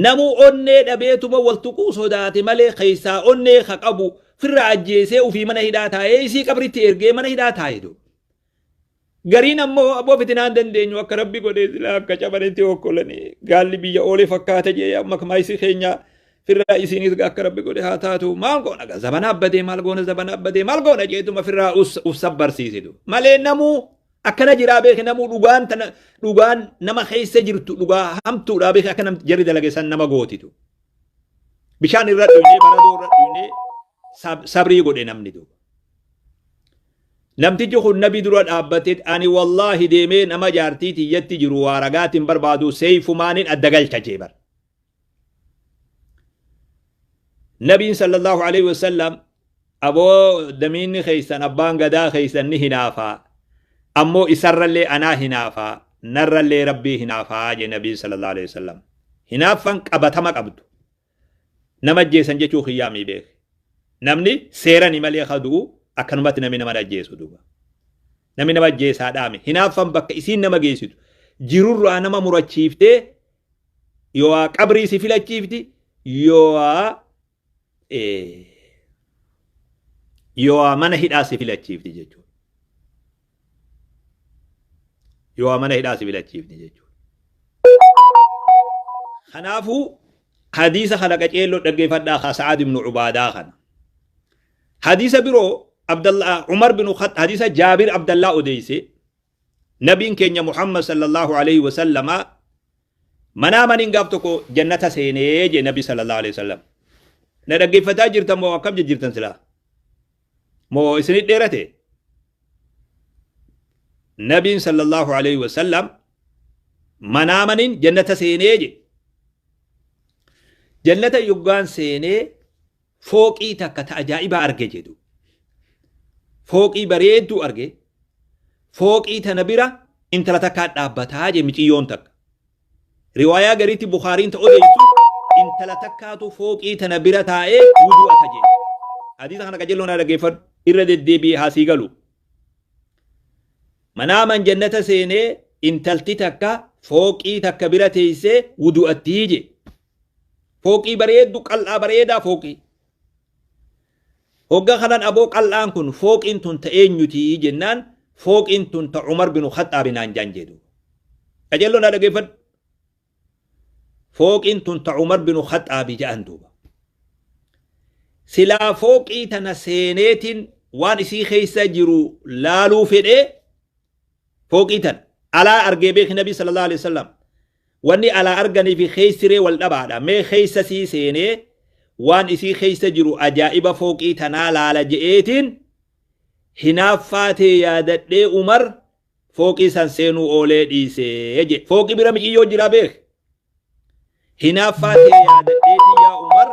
namuu onnee dhabeetuma waltuquu sodaate malee keeysaa onnee ka qabu firra ajjeesee ufii mana hidhaa taa'ee isii qabritti ergee mana hidhaa taa'e do gariin ammoo abboo fitinaan dandeenyu akka rabbi godhee silaa akka cabanitti okkolani gaalli biyya oolee fakkaata jee amma kamaayisii keenyaa firra isinis akka rabbi godhe haa taatu maal goona ga zabana abbadee maal goona zabana abbadee maal goona jeetuma firra uf sabbarsiisidu malee namuu akkana jiraa beeke namuu dhugaan nama keessa jirtu dhugaa hamtuudhaa beeke akka namti jarri dalageessan nama gootitu bishaan irra dhuyne baradoo irra dhuyne sabrii godhe namni duuba namtichi kun nabi dura dhaabbatee ani wallaahi deemee nama jaartii tiyyatti jiru waa ragaatiin barbaadu seeyfumaanin adda galcha jeebar نبي صلى الله عليه وسلم أبو دمين خيسان أبان قدا خيسان نهنافا أمو إسر اللي أنا هنافا نر اللي ربي هنافا جي نبي صلى الله عليه وسلم هنافا أبتمك أبدو نمجي سنجيشو خيامي بيك namni seerani malee kaduu akkanumatti namni nama ajjeesu duuba namni nama ajjeesaa dhaame hinaaffan bakka isiin nama geessitu jirurraa nama murachiiftee yoo qabrii si filachiifti yoo mana hidhaa si filachiifti jechuudha yoo mana hidhaa si filachiifti jechuudha kanaafuu hadiisa kana qaceelloo dhaggeeffadhaa Sa'ad ibn Ubaadaa kana hadiisa biroo Abdallah Umar bin Khattab hadiisa Jaabir Abdallah odeyse nabiin keenya Muhammad sallallahu alaihi wasallam manaaman gaaf tokko jannata seenee je nabi sallallahu alaihi wasallam na dhaggeeffataa jirtan moo akkam jirtan silaa moo isinit dheerate nabiin sallallahu alaihi wasallam manaaman jannata seenee je jannata yoggaan seenee fooqii takka ta ajaa'iba arge jedhu fooqii bareedduu arge fooqii tana bira intala takka dhaabbataa je miciyyoon takka riwaayaa gariitti Bukhariin ta odeysu intala takkaatu fooqii tana bira taa'ee wudu'ata je hadiisa kana qajeelloon dhaggeeffadhu irra deddeebi'ee haasii galu manaaman jannata seenee intalti takka fooqii takka bira teessee wudu'attii je fooqii bareeddu qal'aa bareedaa fooqii hogga kanan aboo qal'aan kun fooqiin tun ta eenyutii jennaan fooqiin tun ta Umar bin Khattab naan jaan jedhu qajeelloon dhaggeeffadhu fooqiin tun ta Umar bin Khattab ja'an duuba silaa fooqii tana seeneetiin waan isii keessa jiru laaluu fedhee fooqii tana alaa argee beek nabi sallallahu alaihi wasallam wanni alaa arganii fi keeysiree wal dhabaadha mee keeysa sii seenee waan isii keeysa jiru ajaa'iba fooqii tanaa laala je'eetiin hinaaffaatee yaadadhee Umar fooqii san seenuu oolee dhiisee je fooqii bira miqiyyoo jira beek hinaaffaatee yaadadheetii yaa Umar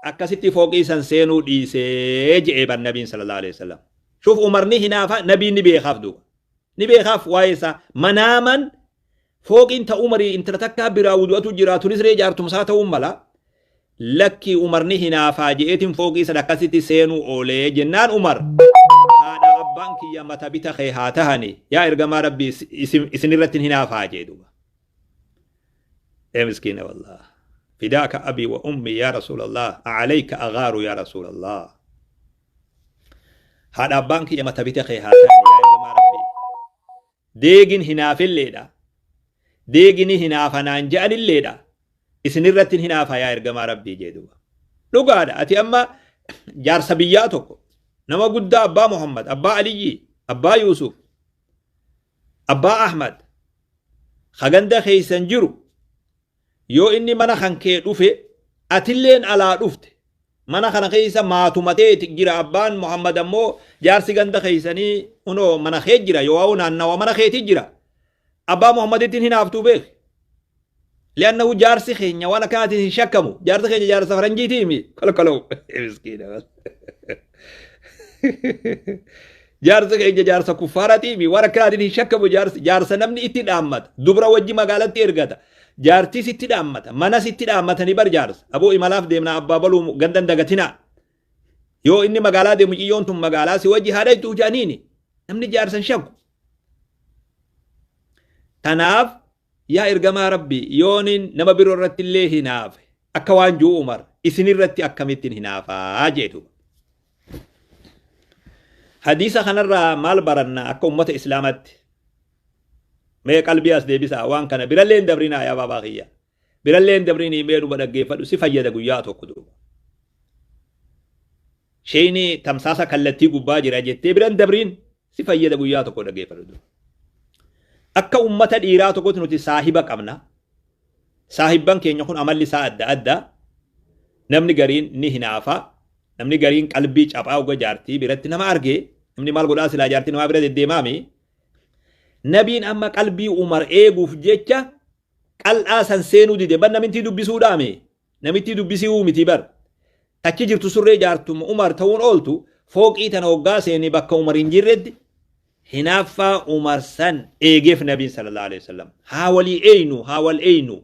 akkasitti fooqii san seenuu dhiisee je'ee bar nabiin sallallahu alaihi wasallam shuf Umar ni hinaafa nabiin ni beekaaf duuba ni beekaaf waa'ee isaa manaaman fooqiin ta Umarii intala takkaa biraa wudu'atu jiraatunis ree jaartumsaa ta'uu mala lakki Umar ni hinaafaa je'eetiin fooqii san akkasitti seenuu oolee jennaan Umar haadha abbaan kiyya mata bita kee haa tahani yaa ergamaa rabbii isinirratti hinaafaa jee duuba مسكين والله فداك أبي وأمي يا رسول الله عليك أغار يا رسول الله هذا بانك يا متبتخي هاتان يا جماعة ربي ديجن هنا في الليلة ديجن هنا فنانجان الليلة إسنرة هنا فيا جماعة ربي جدوا لو قال أتي أما جار سبياتك نما قد أبا محمد أبا علي أبا يوسف أبا أحمد خجند خيسن جرو yoo inni mana kan kee dhufe atilleen alaa dhufte mana kana keessa maatumatee jira abbaan Muhammad ammoo jaarsi ganda keeysanii unoo mana kee jira yoo naannawa mana keeti jira abbaa Muhammadittiin hinaaftuu beek liannahu jaarsi keenya waan akkaatiin hin shakkamu jaarsi keenya jaarsa faranjiitiimi kalkalaw miskiina jaarsa keenya jaarsa kuffaaratiimi waan akkaatiin hin shakkamu jaarsa namni itti dhaammata dubra wajji magaalatti ergata jaartii sitti dhaammata mana sitti dhaammatanii bar jaarsa aboo imalaaf deemna abbaa baluu gandan dagatina yoo inni magaalaa deemu ciyyoon tun magaalaa si wajji haadha itti hujaniini namni jaarsan shakku tanaaf yaa ergamaa rabbi yoonin nama biroo irratti illee hinaafe akka waan juu Umar isinirratti akkamittiin hinaafaa jedhu hadiisa kanarraa maal baranna akka ummata islaamatti mee qalbii as deebisa waan kana biralleen dabrinaa yaa baabaa kiyya biralleen dabrinii mee dhuba dhaggeeffadhu si fayyada guyyaa tokko duuba sheyni tamsaasa kallattii gubbaa jira jettee biran dabriin si fayyada guyyaa tokko dhaggeeffadhu duuba akka ummata dhiiraa tokkotti nuti saahiba qabna saahibban keenya kun amalli isaa adda adda namni gariin ni hinaafa namni gariin qalbii caphaa uga jaartii biratti nama argee namni maal godhaa silaa jaartii namaa bira deddeemaami nabiin amma qalbii Umar eeguuf jecha qal'aa san seenuu dide bar namintii dubbisuudhaame namittii dubbisuu miti bar takki jirtu surree jaartuma Umar ta'uun ooltu fooqii tana hoggaa seeni bakka Umar hin jirreddi hinaaffaa Umar san eegeef nabiin sallallahu alaihi wasallam haa walii eynu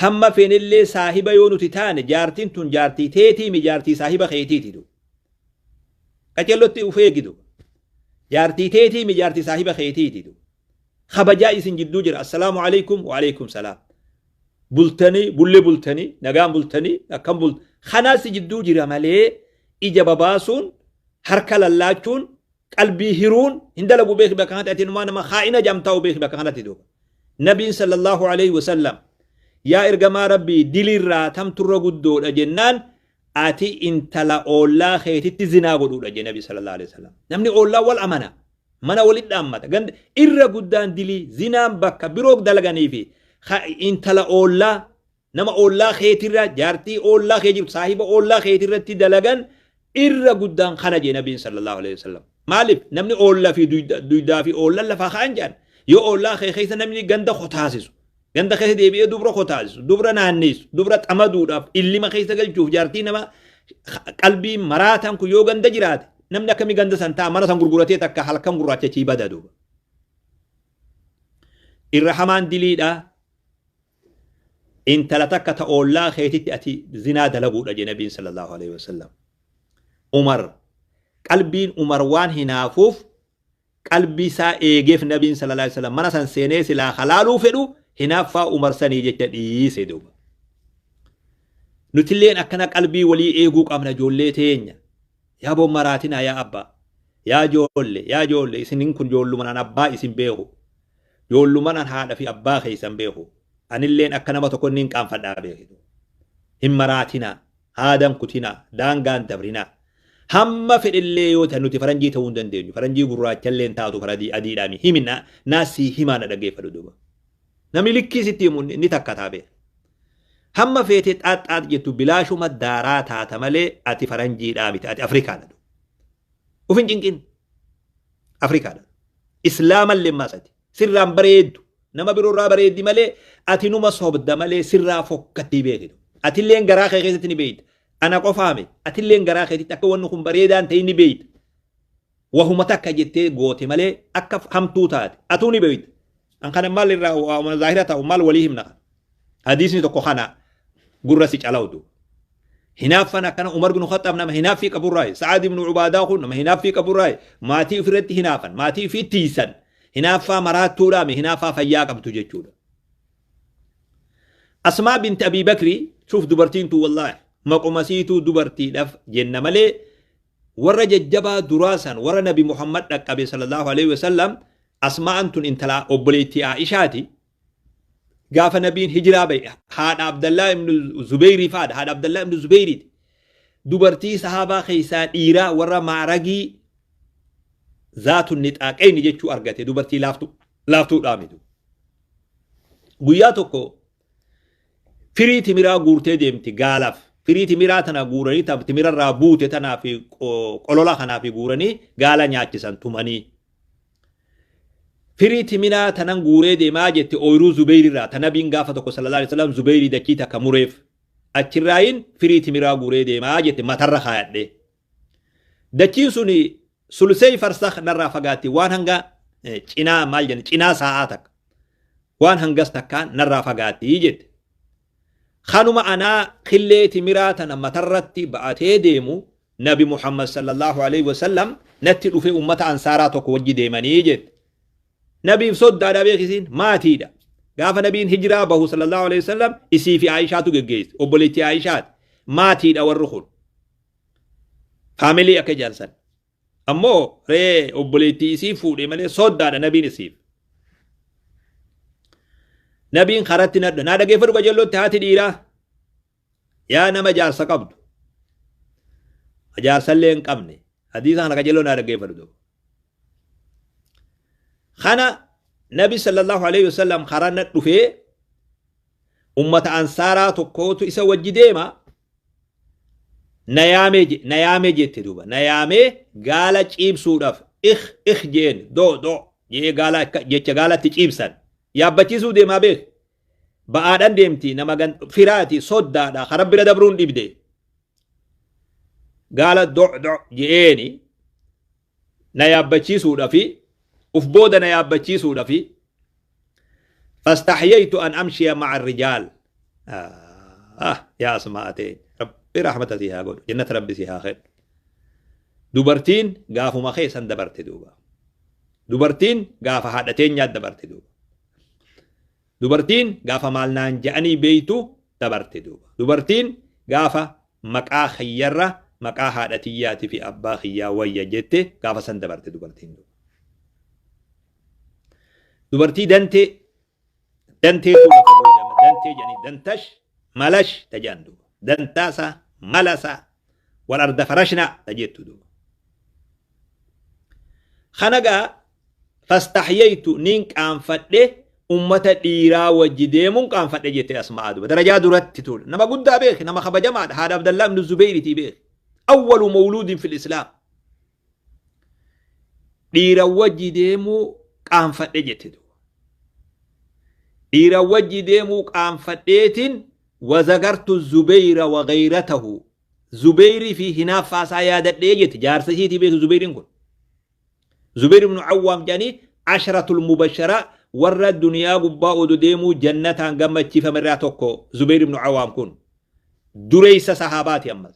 هم فين اللي صاحب يونو تتان جارتين تون جارتي تيتي مي جارتي صاحب خيتي تدو قتلوتي وفيقدو جارتي تيتي مي جارتي صاحب خيتي تدو خبجا اسن جدو جرا السلام عليكم وعليكم سلام بلتني بلتني نقام بلتني أكم بلت خناس جدو جرا مالي إجابة باسون حركة للاچون قلبي هيرون هندلقوا بيخ بكانت أتنمان ما خائنة جامتاو بيخ بكانت تدو نبي صلى الله عليه وسلم يا إرجما ربي دليرا تم ترغدو جنان آتي انتلا أولا خيتي تزنا قدو النبي صلى الله عليه وسلم نمني أولا والأمانة منا ولد أمتا قند إرغدان دلي زنان بكا بروك دلغاني في انتلا أولا نما أولا خيتي را جارتي أولا خيتي صاحب أولا خيتي را تدلغان إرغدان خنج نبي صلى الله عليه وسلم مالف نمني أولا في دويدا في أولا لفاخان جان يو أولا خيخيث نمني قند خطاسسو ganda keessa deebi'ee dubra kotaasisu dubra naanneessu dubra xamaduudhaaf illima keessa galchuuf jaartii nama qalbii maraataan kun yoo ganda jiraate namni akkamii ganda san ta'a mana san gurguratee takka halkan gurraachachii bada duuba irra hamaan diliidha intala takka ta oollaa keetitti ati zinaa dalaguudha je nabiin sallallahu alaihi wasallam umar qalbiin umar waan hinaafuuf qalbii isaa eegeef nabiin sallallahu alaihi wasallam mana san seenee silaa halaaluu fedhu hinaaffaa umar sanii jecha dhiise duuba nutilleen akkana qalbii walii eeguu qabna ijoollee teenya yaa bommaraatina yaa abbaa yaa joolle isinin kun joollumanan abbaa isin beeku joollumanan haadha fi abbaa keessan beeku anilleen akka nama tokko nin qaanfadhaa beeku hin maraatina haadan kutina daangaan dabrinaa hamma fedhillee yoo ta'e nuti faranjii ta'uu hin dandeenyu faranjii gurraachalleen taatu faradii adiidhaami himina naasii himaana dhaggeeffadhu duuba namni likkii sitti himu ni takka taabe hamma feetee xaaxxaat jettu bilaashuma daaraa taata malee ati faranjiidhaa miti ati afrikaadha ufin cinqin afrikaadha islaamallee maasati sirraan bareeddu nama biroorraa bareeddi malee ati numa sobda malee sirraa fokkattii beekitu atilleen garaa kee keessatti ni beeyta ana qofaame atilleen garaa keetitti akka wanni kun bareedaan ta'e ni beeyta wahuma takka jettee goote malee akka hamtuu taate atuu ni beeyta an kana mal irra wa zahirata wa mal walihim na hadisni to ko khana gurra si calawdu hinafana kana umar bin khattab nama hinafi qaburai sa'ad ibn ubada khun nama hinafi qaburai mati firati hinafan mati fi tisan hinafa maratu da mi hinafa fayya qabtu jechuudha asma bint abi bakri shuf dubartin tu wallahi maqumasitu dubarti daf jenna male warra jajjaba durasan warra nabi muhammad daqabe sallallahu alaihi wasallam أسماء أنتن انتلا أبليتي عائشاتي قاف نبيين هجرة بي هذا عبد الله بن الزبيري فاد هذا عبد الله بن الزبيري دبرتي صحابة خيسان إيرا ورا معرقي ذات النتاق أين جيتشو أرغتي دبرتي لافتو رامدو قياتوكو فريتي مرا قورتي ديمتي قالف فريتي مرا تنا قورني تبتي مرا رابوتي تنا في قلولا خنا في قورني قالا نياتشسان تماني فريتي منا تنان غوري دي ما جت اويرو زبيري را تنبين غافتو صلى الله عليه وسلم زبيري دكيتا كموريف اچراين فريتي ميرا غوري دي ما جت متر خايت دي دكين سوني سلسي فرسخ نرا فغاتي وان هنگا چينا مالجن چينا ساعتك وان هنگستا كان نرا فغاتي جت خانوما انا خليتي ميرا تن مترتي بعتي ديمو نبي محمد صلى الله عليه وسلم نتي في امه انصاراتك وجي ديماني جت نبي صد على بيكسين ما تيدا قاف نبي هجرة به صلى الله عليه وسلم يسي في عائشة تجيز أبليتي عائشة ما تيدا والرخون فاميلي أكجالسن أمو ري أبليتي يسي فودي مالي صد على نبي نسيف نبي خرطنا نادا كيفر بجلو تهاتي ديرا يا نما جارسا قبض جارسا لين قمني حديثا نكا جلو نادا كيفر دو خانا نبي صلى الله عليه وسلم خرانا دفه أمة أنصارا تقوتو إسا وجديما نيامي جيت دوبا نيامي غالا چيب سودف إخ جين دو جي غالا جيچ غالا تچيب سن يا بچي سو ديما بيخ بعدن ديمتي نمغن فراتي صدا دا خرب بلا دبرون ديبدي غالا دو جيني نيا بچي سودفي وفبودنا يا بچي سودا في فاستحييت أن أمشي مع الرجال يا أسماءتين ربي رحمة سيها قول جنة ربي سيها خير دوبرتين قافوا ما خيسا دبرت دوبا دوبرتين قافا حدتين ياد دبرت دوبا دوبرتين قافا مالنان جاني بيتو دبرت دوبا دوبرتين قافا مقا خيرة مقا حدتياتي في أبا خيا ويا جتة قافا سن دبرت دوبرتين دوبا دوبرتي دنتي دنتي دنتي يعني دنتش ملش تجاندو دنتاسا ملسا والأرض فرشنا تجيت دوبا خنقا فاستحييت نينك عن فتح أمة ديرا وجديمون عن فتح جيت أسماء دوبا درجات درت تول نما قد بيخ نما خب جماعة هذا عبد الله بن الزبير تبيخ أول مولود في الإسلام ديرا وجديمو عن فتح جيت دوبا ديرا وجديمو عن فتح وذكرت الزبير وغيرته زبير في هنا فاسايا ديجت جارسي تبيخ زبير نقول زبير بن عوام جاني 10 المبشرة ورى الدنيا قباء ديمو جنة قمت شفا مراتوكو زبير بن عوام كون دريس صحابات يمز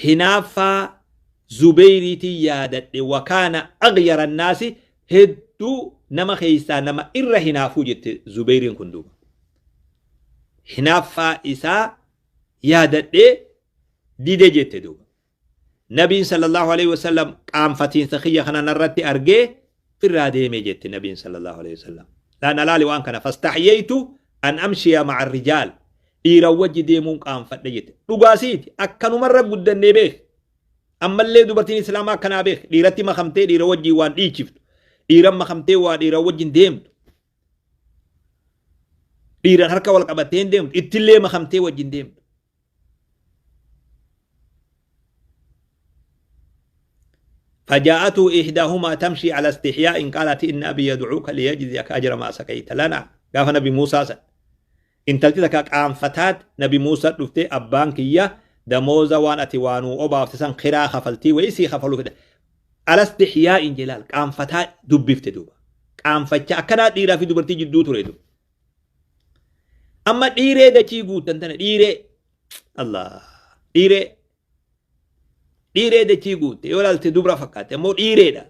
هنافا زبيرتي يادت وكان أغير الناس هدو نما خيسا نما إر هنافو جت زبير كندوب هنافا إسا يادت دي جت دوب نبي صلى الله عليه وسلم قام فتين سخية خنا نرتي أرجع في الرادة ميجت النبي صلى الله عليه وسلم لا نلالي وان كان فاستحييت أن أمشي مع الرجال إيروج ديمون قام فتجت رجاسيت أكنوا مرة قد النبي أما اللي دوبرتين إسلام أكنا به إيرتي ما خمتي إيروج وان إيشفت إيرم ما خمتي وان إيروج ديم إيران هركا والقبتين ديم إتلي ما خمتي وجين ديم فجاءته إحداهما تمشي على استحياء قالت إن أبي يدعوك ليجزيك أجر ما سقيت لنا قال نبي موسى إن تلتك قام فتات نبي موسى دفتي أبان كيا دموزا وان أتوانو أبا فتسان قرا خفلتي ويسي خفلو كده على استحياء جلال قام فتات دبفت دوبا قام فتشا أكنا ديرا في دبرتي جدو تريدو أما ديري دكي قوتن ديري الله ديري dhiiree dachii guutte yoo ilaalte dubra fakkaate ammoo dhiireedha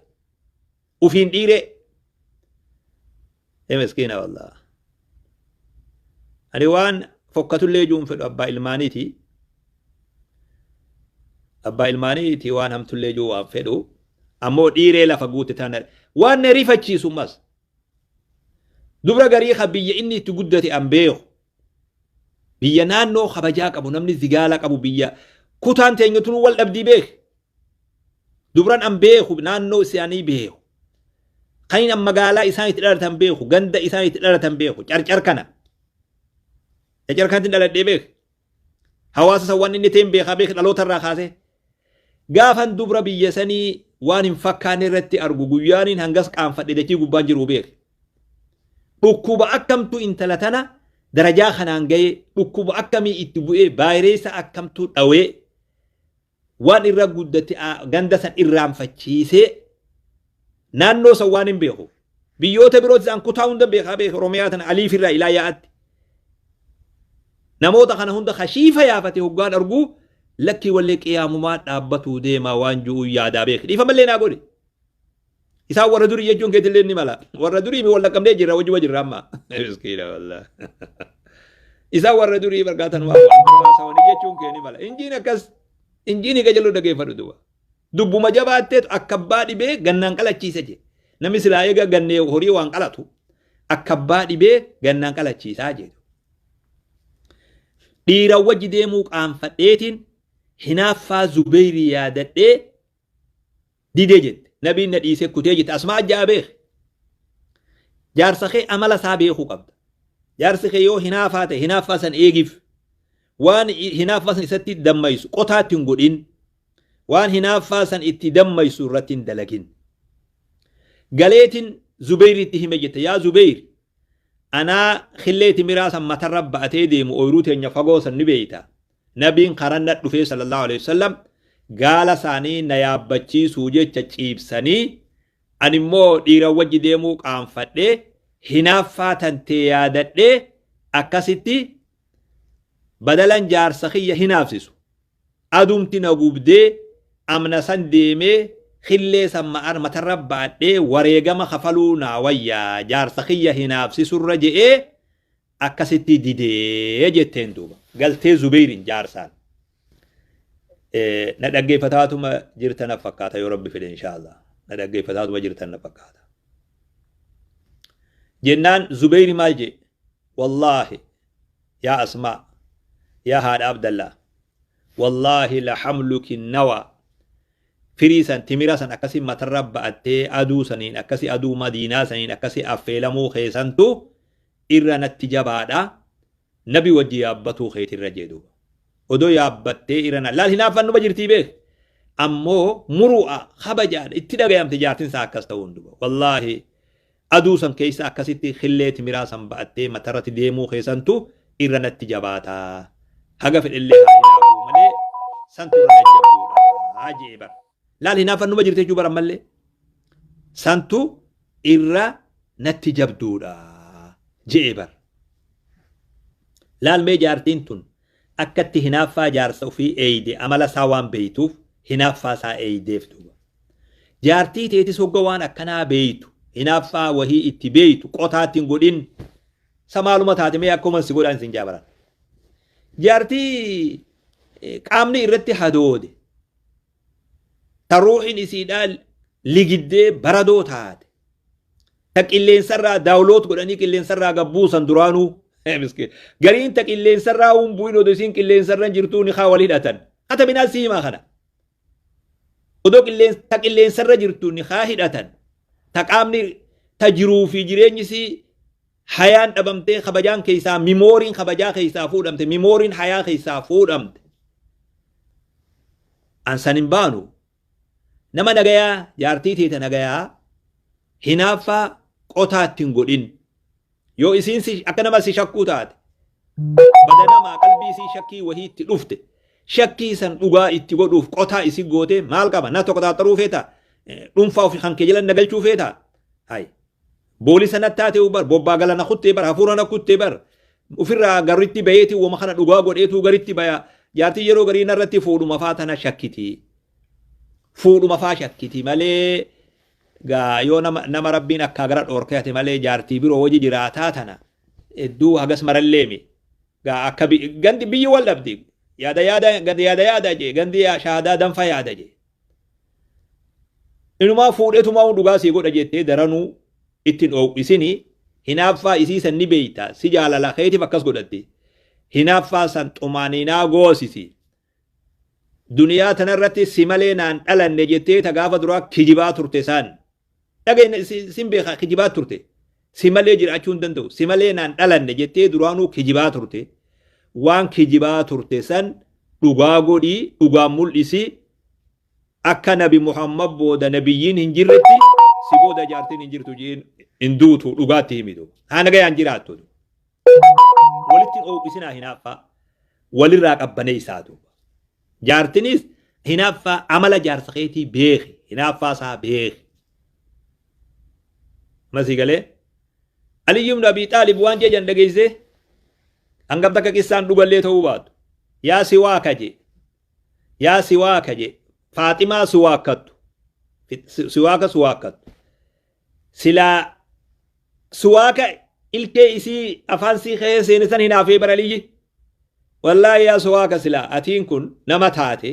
ufiin dhiiree miskiina wallah ani waan fokkatullee juun fedhu abbaa ilmaaniiti waan hamtullee juu waan fedhu ammoo dhiiree lafa guutte tana waan na rifachiisu mas dubra garii ka biyya inni itti guddate an beeku biyya naannoo kabajaa qabu namni zigaala qabu biyya kutaan teenyatun wal dhabdii beek dubran an beeku naannoo isaanii beeku kan an magaalaa isaan itti dhalatan beeku ganda isaan itti dhalatan beeku carcar kanatti dhaladhee beek hawaasa san waan inni ta'een beekaa beek dhaloota irraa kaasee gaafan dubra biyya sanii waan hin fakkaanne irratti argu guyyaaniin hangas qaanfadhe dachii gubbaan jiru beek dhukkuba akkamtu intala tana darajaa kanaan ga'ee dhukkuba akkamii itti bu'ee vaayiresa akkamtu dhawee waan irra guddate ganda san irraanfachiisee naannoo san waan hin beeku biyyoota birootis an kutaa hunda beekaa beeka oromiyaa tana aliifirraa ilaa yaa'atti namoota kana hunda kashiifa yaafate hoggaan arguu lakkii wallee qiyaamumaa dhaabbatuu deemaa waan ji'uu yaadaa beeka dhiifa mallee naa godhe isaan warra durii jechuun keetillee ni mala warra durii mi walla qabdee jirra wajjuma jirra amma miskiina wallah isaan warra durii bargaatan waan jechuun kee ni mala injiin akkas injiini gajaluu dhageeffadhu duba dubbuma jabaatteetu akka abbaa dhibee gannaan qalachiise je namni silaa eega gannee horii waan qalatu akka abbaa dhibee gannaan qalachiisaa jedhu dhiira wajji deemuu qaanfadheetiin hinaaffaa Zubeyrii yaadadhee didee jette nabiin na dhiisee kutee jette asmaa ajjaa beek jaarsa kee amala isaa beekuu qabda jaarsi kee yoo hinaafaa ta'e hinaaffaa san eegiif waan hinaaffaa san isatti dammaysu qotaatti hin godhin waan hinaaffaa san itti dammaysu irratti hin dalagin galeetiin Zubeyriitti hime jette yaa Zubeyr anaa khilleeti miraasan matarra ba'atee deemu ooyiruu teenya fagoo san ni beeyta nabiin karanna dhufee sallallahu alaihi wasallam gaala isaanii na yaabbachiisuu jecha ciibsanii animmoo dhiira wajji deemuu qaanfadhee hinaaffaa tantee yaadadhee akkasitti بدلا جار سخية هنافسسو أدومتي نقوبدي أمنا سنديمي خلي سمعر مترب بعد وريقما خفلونا ويا جار سخية هنافسسو الرجئ أكستي ديدي جتين دوبا قلتي زبير جارسان ندقي فتاتما جرتنا فكاتا يا رب في إن شاء الله ندقي فتاتما جرتنا فكاتا جنان زبير مالجي والله يا أسماء يا هاد عبد الله والله لحملك النوى فريسا تميراسا أكسي مترب أتي أدو سنين أكسي أدو مدينة سنين أكسي أفيلمو خيسانتو إرى نتجابادا نبي وجي يابتو خيت الرجيدو ودو يابتي إرى لا هنا فنو بجرتي بيه أمو مروء خبجان اتدى قيام تجارتين ساكستون دوبا والله أدو سن كيسا أكسي خلي تميراسا بأتي مترت ديمو خيسانتو إرى نتجاباتا هقف اللي هايناكو ملي سانتو رنجبودا عجيبا لا هنا فنو بجرتي جوبا ملي سانتو إرى نتجبدودا جيبر لا المي جارتين تون أكدت هنافا جارسو في أيدي أملا ساوان بيتوف هنافا سا أيدي فتوبا جارتي تيتي سوقوان أكنا بيتو هنافا وهي اتي بيتو قطاتين قدين سمالو متاتي أكو من سيقول أنسين جابران جارتي قامني إرتي حدود تروحين إسيدال لجدي بردو تات تك اللين سرّا داولوت قرانيك اللين سرّا قبوسا درانو مسكين قرين تك اللين سرّا ومبوينو دوسين اللين سرّا جرتوني خاولين أتن حتى بنا سيما خنا ودوك اللين تك اللين سرّا جرتوني خاهد أتن تك آمني تجرو في جرين جسي حيان أبمتي خبجان كيسا ميمورين خبجا كيسا فود أمتي ميمورين حيا كيسا فود أمتي أنسان بانو نما نغيا جارتي تيتا نغيا هنافا قطاتين قدين يو إسين سي أكنما سي شكو تات بدنا ما قلبي سي شكي وهي تلوفت شكي سن أغا اتقودوف قطا إسي قوتي مال قبا ناتو قطا تروفيتا رنفاو في خانك جلن نقل شوفيتا هاي بولي سنتاتي وبر بوبا قلنا خطي بر هفورنا كتي بر وفر غريتي بيتي ومخنا أغا قديتو غريتي بيا جارتي يرو غرينا رتي فودو مفاتنا شكيتي فودو مفا شكيتي مالي ga yoo nama rabbiin akka gara dhorkate malee jaartii biroo hojii jiraataa tana hedduu hagas maralleemi ga akka gandi biyyi wal dhabdi yaada je gandi shaahadaa danfa yaada je inumaa fuudhetumaa dhugaa sii godha jettee daranuu ittiin dhoowwisini hinaaffaa isii san ni beeyta si jaalala keetiif akkas godhatte hinaaffaa san xumaaninaa goosisi duniyaa tanarratti si malee naan dhalanne jettee ta gaafa duraa kijibaa turte san dhageen sin beeka kijibaa turte si malee jiraachuun danda'u si malee naan dhalanne jettee duraanuu kijibaa turte waan kijibaa turte san dhugaa godhii dhugaa mul'isi akka nabi Muhammad booda nabiyyiin hin jirretti si booda jaartiin hin jirtu jiin hin duutu dhugaatti himitu haana gayaan jiraattu walitti dhoowwisinaa hinaaffaa walirraa qabbanee isaatu jaartinis hinaaffaa amala jaarsa keetii beeki hinaaffaa isaa beeki masii galee Aliyyuu ibn Abi Xaalib waan jejan dhageesse hangam takka qissaan dhugallee ta'uu baatu yaa siwaaka je Faaximaa siwaakattu siwaakattu silaa siwaaka ilkee isii afaan sii kee seenisan hinaafee baraliyyi wallaahi yaa siwaaka silaa atiin kun nama taate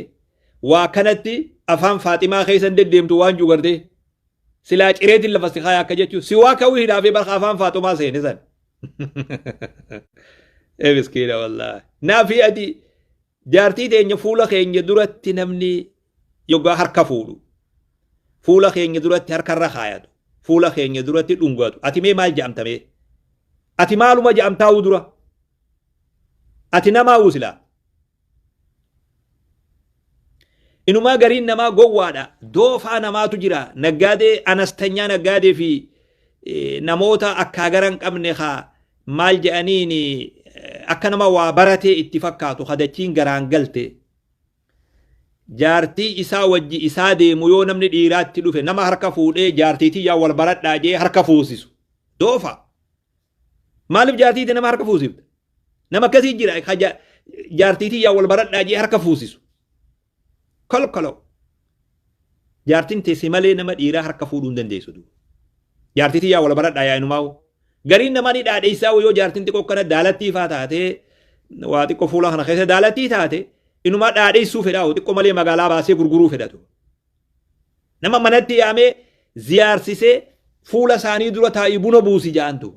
waa kanatti afaan Faaximaa keessan deddeemtu waan jugarte silaa cireetiin lafa si kaayaa akka jechuun siwaaka wii hinaafee barka afaan Faaximaa seenisan miskiina wallaahi naafi ati jaartii teenya fuula keenya duratti namni yogaa harka fuudhu fuula keenya duratti harkarra kaayatu fuula keenya duratti dhungatu ati mee maal jedhamtame ati maaluma jedhamtaa'u dura ati namaa wusilaa inumaa gariin namaa gowwaadha doofaa namaatu jira naggaadee anastanyaa naggaadee fi namoota akka garan qabne haa maal jedhaniin akka nama waa baratee itti fakkaatu hadachiin garaan galte jaartii isaa wajji isaa deemu yoo namni dhiiraatti dhufe nama harka fuudhee jaartiitii yaa wal baradhaa jee harka fuusisu doofa maaliif jaartiitii nama harka fuusifte nama akkasii jira jaartiitii yaa wal baradhaa jee harka fuusisu kolkolo jaartiin teessee malee nama dhiiraa harka fuudhuu hin dandeessu jaartiitii yaa wal baradhaa yaa inumaa gariin namaa ni dhaadheessaa yoo jaartiin xiqqoo kana daalattii faa taatee waa xiqqoo fuula kana keessa daalattii taate inumaa dhaadheessuu fedhaa xiqqoo malee magaalaa baasee gurguruu fedhatu nama manatti yaamee ziyaarsisee fuula isaanii dura taa'ii buna buusi jaantu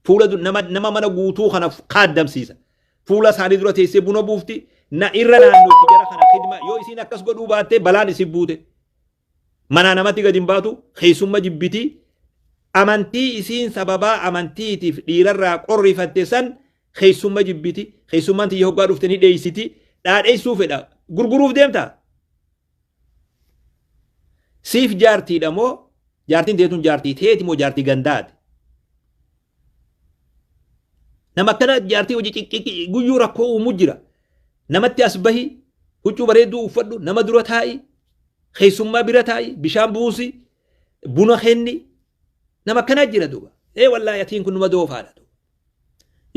fuula nama mana guutuu kana kaaddamsiisa fuula isaanii dura teessee buna buufti na irra naannootti jara kana khidma yoo isiin akkas godhuu baattee balaan isin buute manaa namatti gadi hin baatu keessumma jibbiti amantii isiin sababaa amantiitiif dhiirarraa qorrifatte san keessumma jibbiti keessummaan tiyya hoggaa dhufte ni dheeysiti dhaadheessuu fedha gurguruuf deemtaa siif jaartiidha moo jaartiin teetun jaartii teeti moo jaartii gandaati nama akkana jaartii hojii xiqqii guyyuu rakkoo uumuu jira namatti as bahi huccuu bareedduu uffadhu nama dura taa'i keessummaa bira taa'i bishaan buusi buna kenni nama akkana jira duuba wallaahi atiin kun numa doofaadha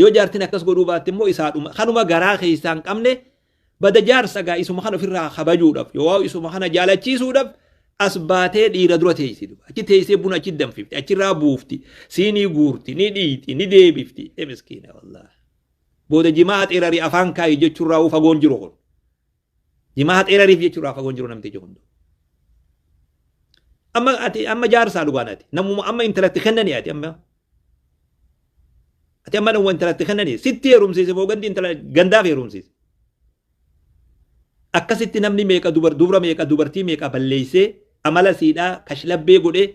yoo jaartiin akkas godhuu baatte immoo isaadhuma kanuma garaa keessaa hin qabne bada jaarsa gaa isuma kana ofirraa kabajuudhaaf yoo isuma kana jaalachiisuudhaaf as baatee dhiira dura teessi achi teessee buna achi danfifti achirraa buufti siinii guurti ni dhiiti ni deebifti miskiina wallaahi booda jimaa xeerarii afaan kaayi jechuurraa fagoon jiru kun jimaa xeerariif jechuurraa fagoon jiru namtichi kun amma jaarsaa dhugaan ati namuma amma intalatti kennanii ati amma namuma intalatti kennanii sitti heerumsiise moo gandi intala gandaaf heerumsiise akkasitti namni meeqa dubra meeqa dubartii meeqa balleessee amala siidhaa kashlabbee godhee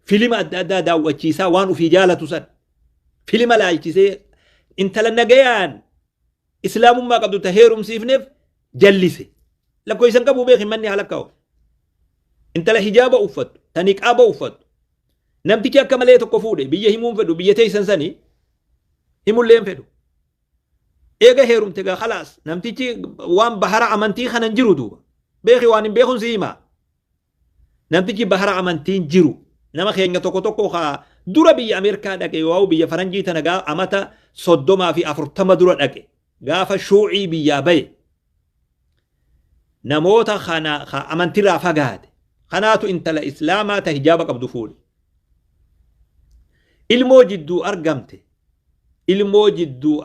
filima adda addaa daawwachiisaa waan ufii jaalatu san filima laalchisee intala nagayaan islaamummaa qabdu ta heerumsiifneef jallise lakkoo isan qabuu beekin manni halakkaa'u intala hijaaba uffattu ta niqaaba uffattu namtichi akka malee tokko fuudhe biyya himuun fedhu biyya teessan sanii himulleen fedhu eega heerumte gaa khalaas namtichi waan bahara amantii kanan jiru duuba beeki waan hin beekun si himaa namtichi bahara amantiin jiru nama keenya tokko tokko kaa dura biyya Ameerikaa dhaqe yoo biyya Faranjii tana gaa amata 30 fi 40 dura dhaqe gaafa shuucii biyyaa baye namoota kana amantirraa fagaate kanaatu intala islaamaa ta hijaaba qabdu fuudhe ilmoo jidduu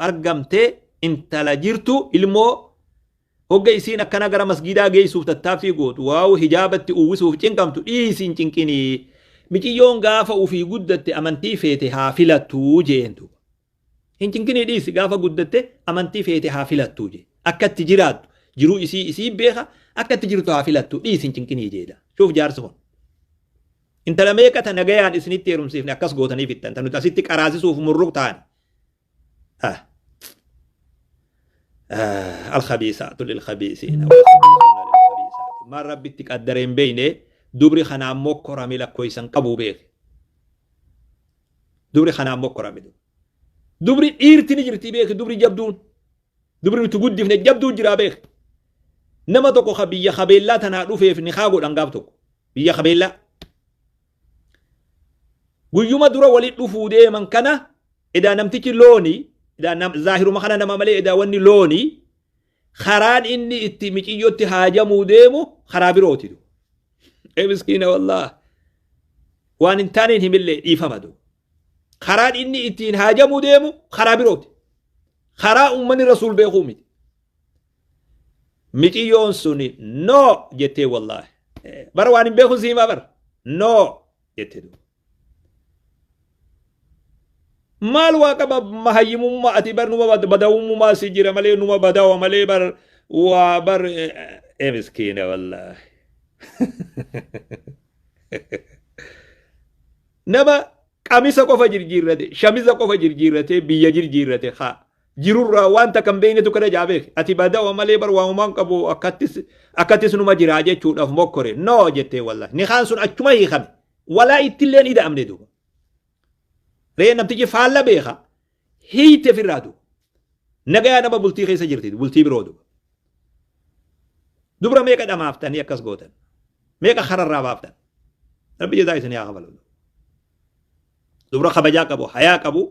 argamte intala jirtu ilmoo hogga isiin akkana gara masgiidaa geessuuf tattaaffii gootu waaw hijaabatti uwwisuuf cinqamtu dhiisiin cinqinii miciyyoon gaafa ufii guddatte amantii feete haa filattuu jeentu hin cinqinii dhiisi gaafa guddatte amantii feete haa filattuu jee akkatti jiraattu jiruu isii beeka akkatti jirtu haa filattuu dhiisiin cinqinii jeedha shuuf jaarsi kun intala meeqata nagayaan isinitti heerumsiifne akkas gootaniif ittan tanuti asitti qaraasisuuf murruq ta'an الخبيثات للخبيثين والخبيثون للخبيثات ما ربي تقدرين بينه دبري خنا مكرم لك كويسن قبو بيخ دبري خنا مكرم دبري إيرتني جرتي بيخ دبري جبدون دبري تقول في جبدون جرا بيخ نما تكو خبية خبيلا تنادو في نخاغو دنقابتو بيا خبيلا ويوم درا ولي دفودي من كنا إذا نمتكي لوني إذا ظاهر ما خلنا ما ملئ إذا وني لوني خران إني اتمشي يوتي حاجة موديمو خرابي روتي دو إيه مسكينة والله وان انتانين هم اللي يفهم دو خران إني اتين حاجة موديمو خرابي روتي خرا أمني رسول بيخومي مشي يون سوني نو جتي والله بر وان بيخو سيما بر نو جتي دو maal waa qaba mahayyimummaa ati bar numa badawummaa si jira malee numa badawa malee bar waa bar miskiina wallahi nama qamisa qofa jirjiirrate shamisa qofa jirjiirrate biyya jirjiirrate haa jirurraa wanta kan beeynetu kana jaabeek ati badawa malee bar waamumaan qabu akkattis numa jiraa jechuudhaaf mokkore noo jettee wallahi ni kaan sun achuma hiikame walaa ittilleen ida'amne duuba ree namtichi faalla beeka hiite firraatu nagayaa nama bultii keessa jirti bultii biroo duba dubra meeqa dhamaaftanii akkas gootan meeqa kararraa baaftan rabbi jedaa isin yaa qabalu dubra kabajaa qabu hayaa qabu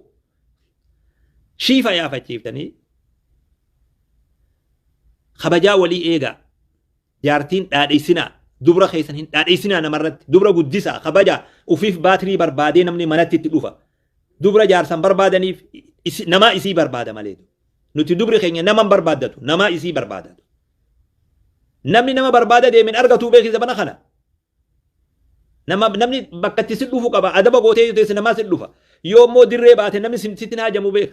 شيفا يا فتشيفتني خبجا ولي إيجا جارتين داديسنا دبرة خيسن هن داديسنا نمرت دبرة قدسة خبجا وفيف باتري بربادي نمني مناتي تلوفا دبرة جارسن بربادني نما إسي بربادة ماليدو نتي دبرة خينيا نما بربادتو نما إسي بربادتو نمني نما بربادة دي من أرغتو بيخي زبنا خنا نمني بكتي سلوفو قبا أدبا قوتي يتيس نما سلوفا يوم مو دري باتي نمني ستنا جمو بيخ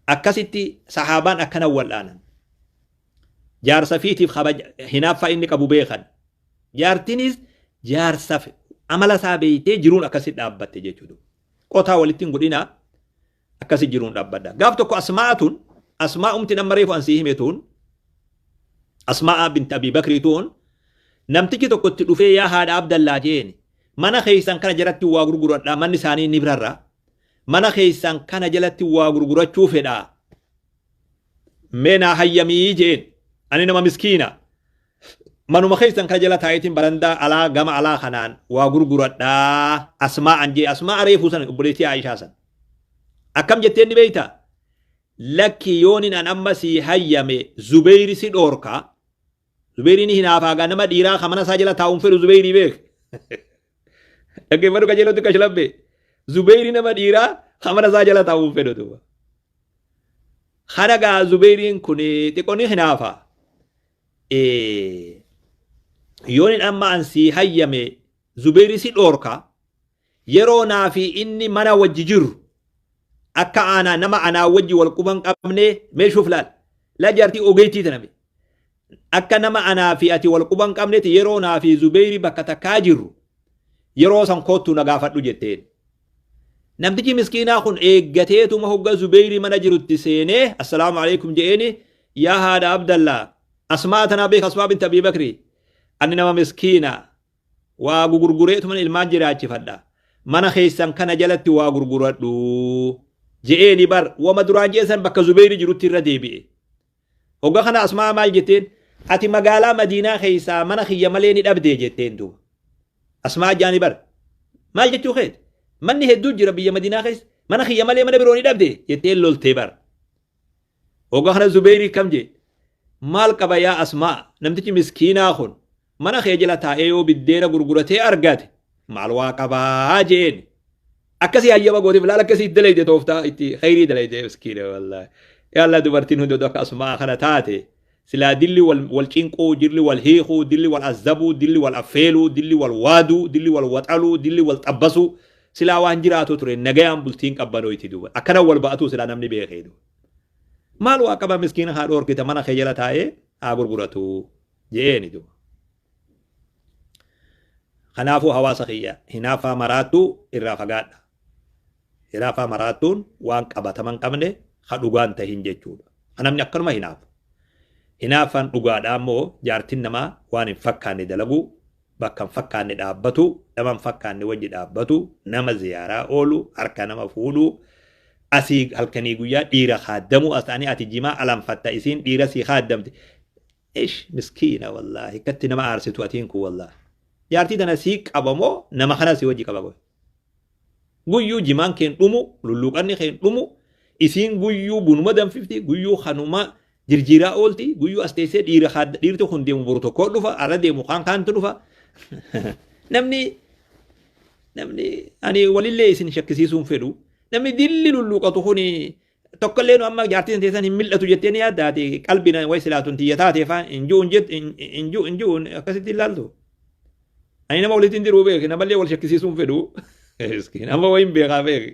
أكاسيتي صحابان أكنا والآن جار سفيتي خبج هنا فإني كابو بيخن جار تنيز جار سف عمل سابيتي جرون أكاسيت أبت جيتشودو قطع ولتين قدينا أكاسيت جرون أبدا قافتكو أسماء تنمريف أنسيهمتون أسماء بنت أبي بكر تون نمتكي تكو تلوفي يا هذا عبد الله جيني مانا خيسان كان جراتي واغرغرات لا من ساني نبررا مانا خيسان كان جلاتي واغرغرات شوفي دا منا هيامي جين أنا نما مسكينة منو مخيسان كان جلات هايتين برندا على غما على خنان واغرغرات دا أسماء أنجي أسماء ريفو سن بوليتي عائشة سن أكم جتين بيتا لكي يونين أن أمسي هيامي زبير سيد أوركا زبيري هنا فاغا نما ديرا خمنا ساجلا تاون فيرو زبيري بيك اگے مرو کجلو تو کشلب بے زبيري نما ديرا خمنا ساجلا تاون فيرو تو خرجا زبيرين كوني تكوني هنا فا يونين أما أنسي هيامي زبيري سيد أوركا يرونا في إني منا وججر أكا أنا نما أنا وجي والقبان قبني ميشوف لا جارتي أوغيتي تنبي أكا نما أنا في أتي والقبان قبني يرونا في زبيري بكتا كاجر يرو سنقوتو نغافت لجتين نمتجي مسكينا خون إيقاتيتو مهوغا زبيري منجر التسيني السلام عليكم جئيني يا هذا عبد الله أسماءتنا بيك أسماء بنت أبي بكري أني نما مسكينا وغرغريتو من المانجرات فدا منا خيسان كان جلت وغرغراتو جئيني بر وما دراجيسان بك زبيري جروتي رديبي هوغا خنا أسماء مال جتين أتي مقالا مدينة خيسا منا خي مليني أبدي جتين دو أسماء جاني بر مال جتو خيت مني هدو جربية مدينة خيس منا خي ملي منا بروني أبدي جتين لول تبر هوغا خنا زبيري كم جي مال كبايا أسماء نمتكي مسكينة خون منا خي جلتا ايو بالديرة غرغرتي أرغاتي مالوا كبا جين أكسي أيما قولي بلا أكسي دلي دي توفتا إتي خيري دلي دي مسكينة والله يا الله دبرتين هدو دوك أسماء خنا تاتي سلا دلي والچينقو دلي والهيخو دلي والعزبو دلي والأفيلو دلي والوادو دلي والوطالو دلي والطبسو سلا وانجراتو ترين نغيان بلتين قبانو يتدو أكنا والبأتو سلا نمني بيخيدو مالو أكبا مسكين هادور كتا منا خيجلة تاي آغرغراتو جيني دو خنافو هواسا خيا هنافا مراتو إرافقات إرافا مراتون وان قبطمان قبنه خدوغان تهين جيچود أنامني أكرما هنافو هنافان dhugaadha ammoo jaartin namaa waan hin fakkaanne dalagu bakka hin fakkaanne dhaabbatu nama hin fakkaanne wajji dhaabbatu nama ziyaaraa oolu harka nama fuudhu asii halkanii guyyaa dhiira haaddamu asaanii ati jimaa alanfatta isiin dhiira sii haaddamte ish miskiina wallaahi katti nama aarsitu atiin kun wallaahi jaartii tana sii qabamoo nama kana sii wajji qaba guyyuu jimaan keen dhumu lulluqanni keen dhumu isiin guyyuu bunuma danfifti guyyuu kanuma jirjiraa oolti guyyuu as teessee dhiirtu kun deemu boru tokko dhufa arra deemu kaantu dhufa namni ani walillee isin shakkisiisuun fedhu namni dilli lulluqatu kun tokkollee nu amma jaartiin teessan hin mil'atu jettee ni yaaddaate qalbina way silaatun tiyya taatee faan injuun akkasitti ilaaltu ani nama walitti hin jiruu beek namallee wal shakkisiisuun fedhu nama wayin beekaa beek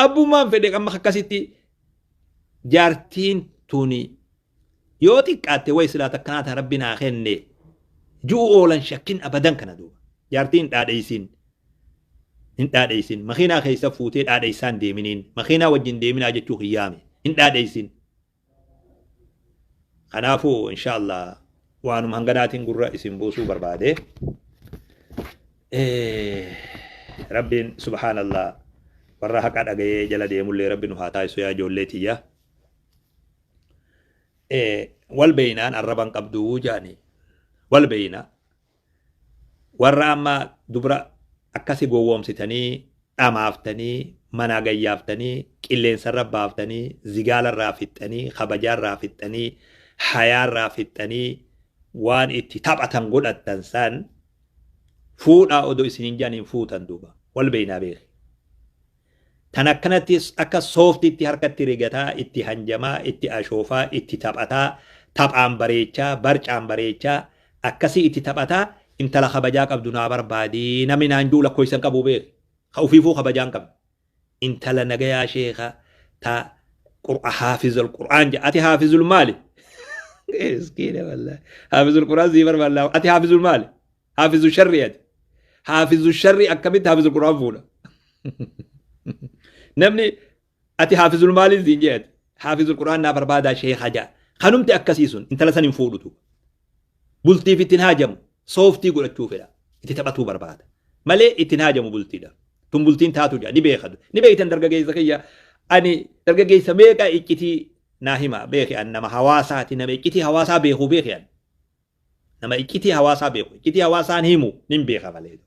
abbummaan fedhe amma akkasitti jaartiin tuni yoo xiqqaatte way silaata akkanaata rabbinaa kenne ju'u oolan shakkin abadan kana duuba jaartiin hin dhaadheeysin makiinaa keessa fuutee dhaadheeysaan deeminiin makiinaa wajjin deeminaa jechuu hiyyaame hin dhaadheeysin kanaafuu insha Allah waanuma hanganaatiin gurra isin buusuu barbaade rabbiin subhaanallah warra haqa dhagayee jala deemullee rabbi nu haa taasisu yaa ijoollee tiyya والبينان الربان قبضو جاني والبينا ورا أما دبرا أكاسي قووم ستاني أمافتني منا غيافتني قلين سر بافتني زغال رافتني خبجار رافتني حيار رافتني وان اتي تابعتن غدتن سان فودا اودو اسنين جانين فوتن دوبا والبينا بيخ تنكنتي اكا سوفت اتي حركت ريغتا اتي هنجما اتي اشوفا اتي تابعتا تابعان بريچا برچان بريچا اكسي اتي تابعتا انت لا خبجا قبدنا بربادي نمن انجولا كويسن قبو بيخ خوفي فو خبجان قب انت لا نغيا شيخا تا حافظ القران اتي حافظ المال مسكين والله حافظ القران زيبر والله اتي حافظ المال حافظ الشر حافظ الشر اكملت حافظ القران فولا نمني اتي حافظ المال زينجت حافظ القران نافر بادا شيخ حاجه خنمت اكسيسون انت لسن فودو بلتي في تنهاجم صوفتي قول تشوفها انت تبعتو برباد مالي اتنهاجم بلتي ده تم بلتين تاتو جا نبي خد نبي تندرجا زكيه اني درجا سميكا اكتي ناهما بيخي انما حواساتي نما اكتي حواسا بيخو بيخي يعني. نما اكتي حواسا بيخو اكتي حواسا نيمو نيم بيخا فاليدو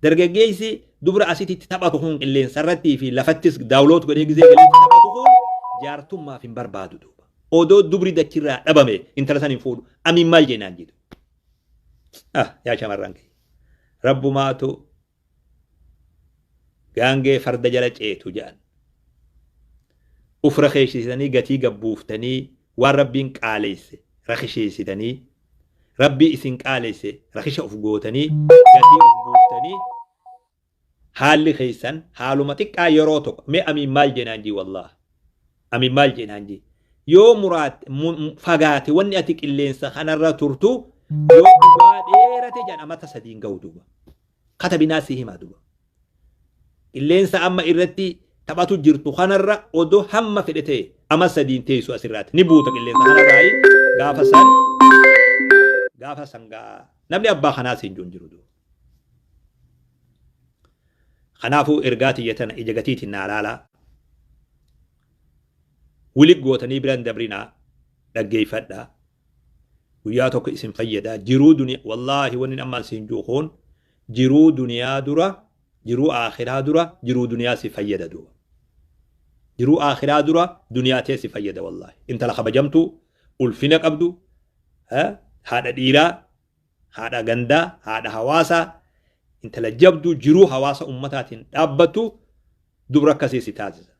درجيسي دبر اسيتي تبعتو هون اللي سرتي في لفتس داولود كو ديغزي تبعتو هون جارتم ما في بربادو دوبا اودو دبري دكيرا دبامي انترسان فود امي مال جينان جيدو يا شمرانكي رب ماتو غانغي فرد جلچ ايتو جان افرخيشيتني غتي غبوفتني وربين قاليس رخيشيتني ربي اسن قاليس رخيش افغوتني غتي افغوفتني حال خيسن حالو متقا يروتو مي امي مال جنانجي والله امي مال جنانجي يو مراد فغاتي وني اتك اللينسا خنرا تورتو يو باديرتي جان امتا سدين غودوبا كتب ناسي ما دوبا اللينسا اما irratti tabatu jirtu khanarra odo hamma fedete ama sadin teesu asirrat ni buuta illeensa khanarrai gaafa sanga namni abba khanas hin jiru do khanafu irgati yatan ijagati nalala wulig gotani biran dabrina dageefadha guyya tokko isin fayyada jiru dunya wallahi wanin amma sin juukhon jiru dunya dura jiru akhirah dura jiru dunya si fayyada do jiru akhirah dura dunya te si fayyada wallahi inta la khabajamtu ulfina qabdu hada dira hada ganda hada hawasa inta la jabdu jiru hawasa ummatatin dabbatu dubra kasisi taziza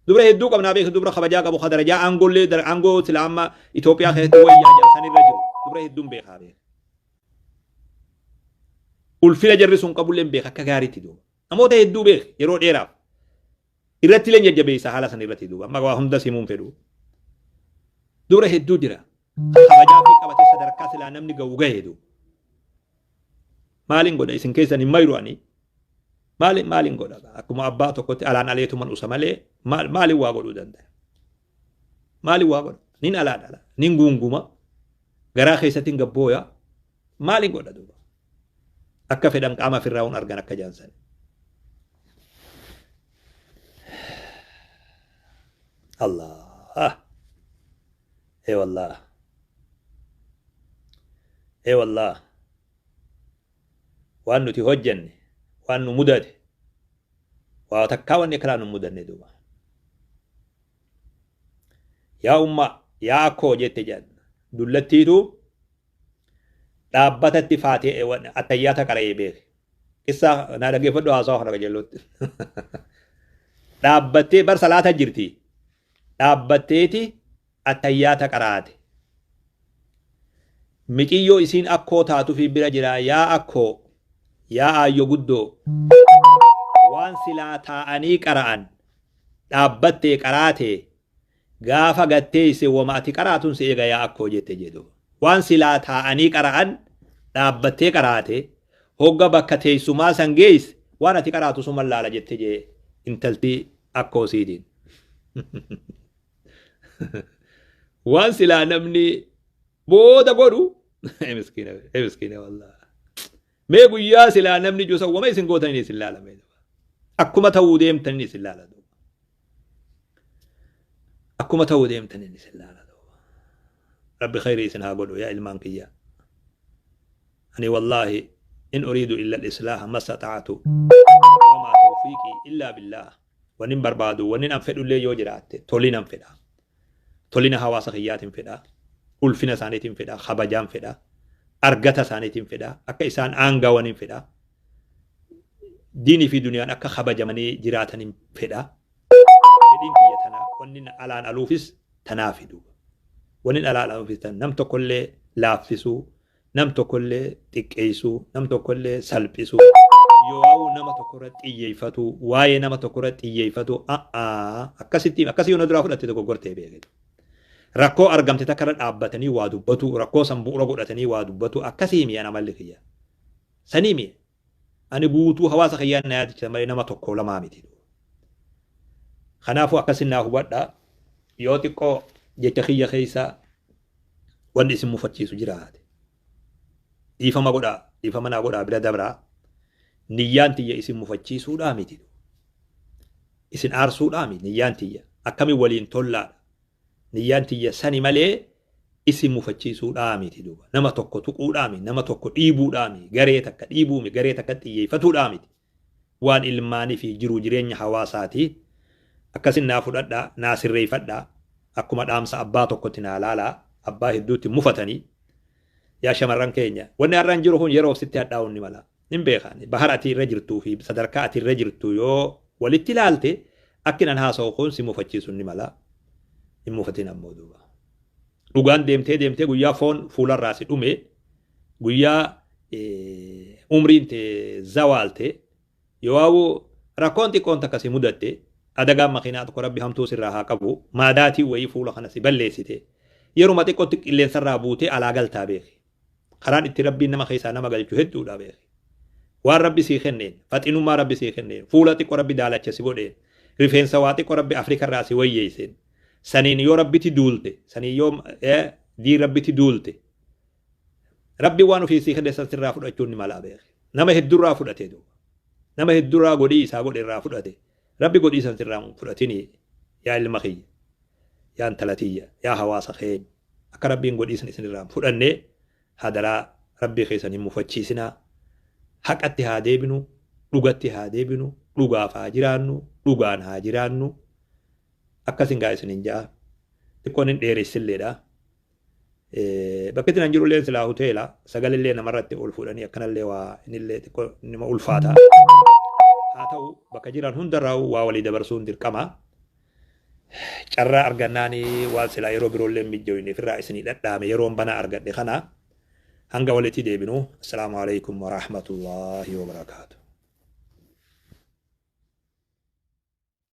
dubra heddu qabna be dubra khabaja qabu khadaraja angolle dar ango silama ethiopia khaytu wayya jasani rajul dubra heddum be khabe ulfina jarrisun qabulen be khakka gariti do amoota hedduu beek yeroo dheeraaf irratti leen jajjabeessa haala san irratti duuba amma waa hunda simuun fedhu dura hedduu jira kabajaa fi qabatee sadarkaa silaa namni ga'u ga'ee du maalin godha isin keessan hin mayru'anii maalin godha akkuma abbaa tokkotti alaan aleetuman usa malee maalin waa godhuu danda'a maalin waa godha nin alaan ala nin gunguma garaa keessatti gabbooya maalin godha duuba akka fedhan qaama firraa'uun argan akka jaansan الله اي والله اي والله وانو تهجن وانو مدد وتكاوني كلام مدد دوبا يا أمة يا أكو جت جن دلتيتو دابت اتفاتي اتياتا قريبه قصة نادا كيف دو هاسو خنا جلوت دابتي بر صلاة جرتي dhaabbatteeti attayyaata qaraate miqiyyoo isiin akkoo taatu fi bira jira yaa akkoo yaa aayyo guddoo waan silaa taa'anii qara'an dhaabbattee qaraate gaafa gatteeyse wama ati qaraatun si eega yaa akkoo jette jedhu waan silaa taa'anii qara'an dhaabbattee qaraate hogga bakka teessumaa san geeyse waan ati qaraatu suman laala jette jee intalti akkoo siidiin وان سلا نمني بودا غدو مسكينه والله مي غيا سلا نمني جو سو ما يسن غوتني سلا لا مي اكما توديم تني سلا لا اكما توديم تني سلا لا ربي خير يسنها غدو يا المانكيا اني والله ان اريد الا الاصلاح ما استطعت وما توفيقي الا بالله ونين بربادو ونين أنفدوا اللي يوجرات تولين أنفدا تولين هواس خيات انفدا ألفنا سانيت انفدا خبجان فدا أرجتا سانيت انفدا أكا إسان آنغا ونين فدا ديني في دنيا أكا خبجا مني جراتن انفدا فدين تيتنا ونين ألان ألوفس تنافدو ونين ألان ألوفس نمتو كل لافسو نمتو كل تكيسو نمتو كل سلبسو يواو نما تكرت إيفتو واي نما تكرت إيفتو أكاسي ندرا فلتي تكورتي بيجي ركو أرجمت تكرر أبتني وادبتو ركو سنبو رقولتني وادبتو أكاسيمي أنا ملكية سنيمي أنا بوتو هواس خيان نادي كمالي نما تكو لما ميتي خنافو أكاسينا هو بدا يوتيكو جتخية خيسا وان اسم مفتشي سجرات إيفا ما قدا إيفا منا قدا بلا دبرا نيان تيا اسم مفتشي سودا ميتي اسم أرسودا مي نيان تيا أكامي ولين تولا نيان تيا ساني مالي اسم مفتشي سودا ميتي دوبا نما توكو تقو دامي نما توكو إيبو دامي غريتك إيبو مي غريتك تيا فتو دامي وان إلماني في جرو جرين حواساتي أكاسين نافو دا ناسر ريفت دا أكما دامسا أبا توكو تنالالا أبا هدوتي مفتني يا شمران كينيا وانا أران جروهون يرو ستي داون نمالا نمبيخاني بحراتي رجرتو في صدركاتي رجرتو يو والاتلالتي أكين أنها سوخون سي مفتشيسون نمالا المفتين أمودوبا لغان ديمتي قويا فون فولا راسي دومي قويا عمرين تي زوالتي يواو راكونتي كونتا كسي مدتي أدقا مخينات قربي همتو سرها قبو ماداتي وي فولا خنسي بلسيتي يرو ماتي كنتك إلين سرابوتي على قلتا بيخي خران اتي ربي نما خيسا نما قلتو هدو دا بيخي وان ربي سيخنين فاتنو ما ربي سيخنين فولاتي قربي دالاتش سيبودين رفين سواتي قربي أفريكا راسي وييسين سنين يو ربي تدولتي سنين يوم دي ربي تدولتي ربي وانو في سيخن سنسر رافود أجوني مالا بيخي نما هدو رافود أتيدو نما هدو را قدي إسا قدي رافود أتي ربي قدي سنسر رافود أتيني يا المخي يا انتلاتية يا هواس خين أكا ربي قدي سنسر رافود أني هذا ربي خيساني مفتشيسنا حق اتهادي بنو لغتي هادي بنو لغا فاجرانو لغان هاجرانو أكاسين غايسن إنجا تكونين ديريس الليدا بكتنا نجرو لين سلا هوتيلا سغال اللي نمرت أولفوداني أكنا اللي إن اللي تكون نما أولفاتا هاتو بكجيران هندراو واولي دبرسون دير كما carraa argannaani waan silaa yeroo biroollee mijjooyne firraa isinii dhadhaame yeroon bana argadhe kana hanga walitti deebinu. Assalaamu alaykum wa rahmatullahi wa barakaatuh.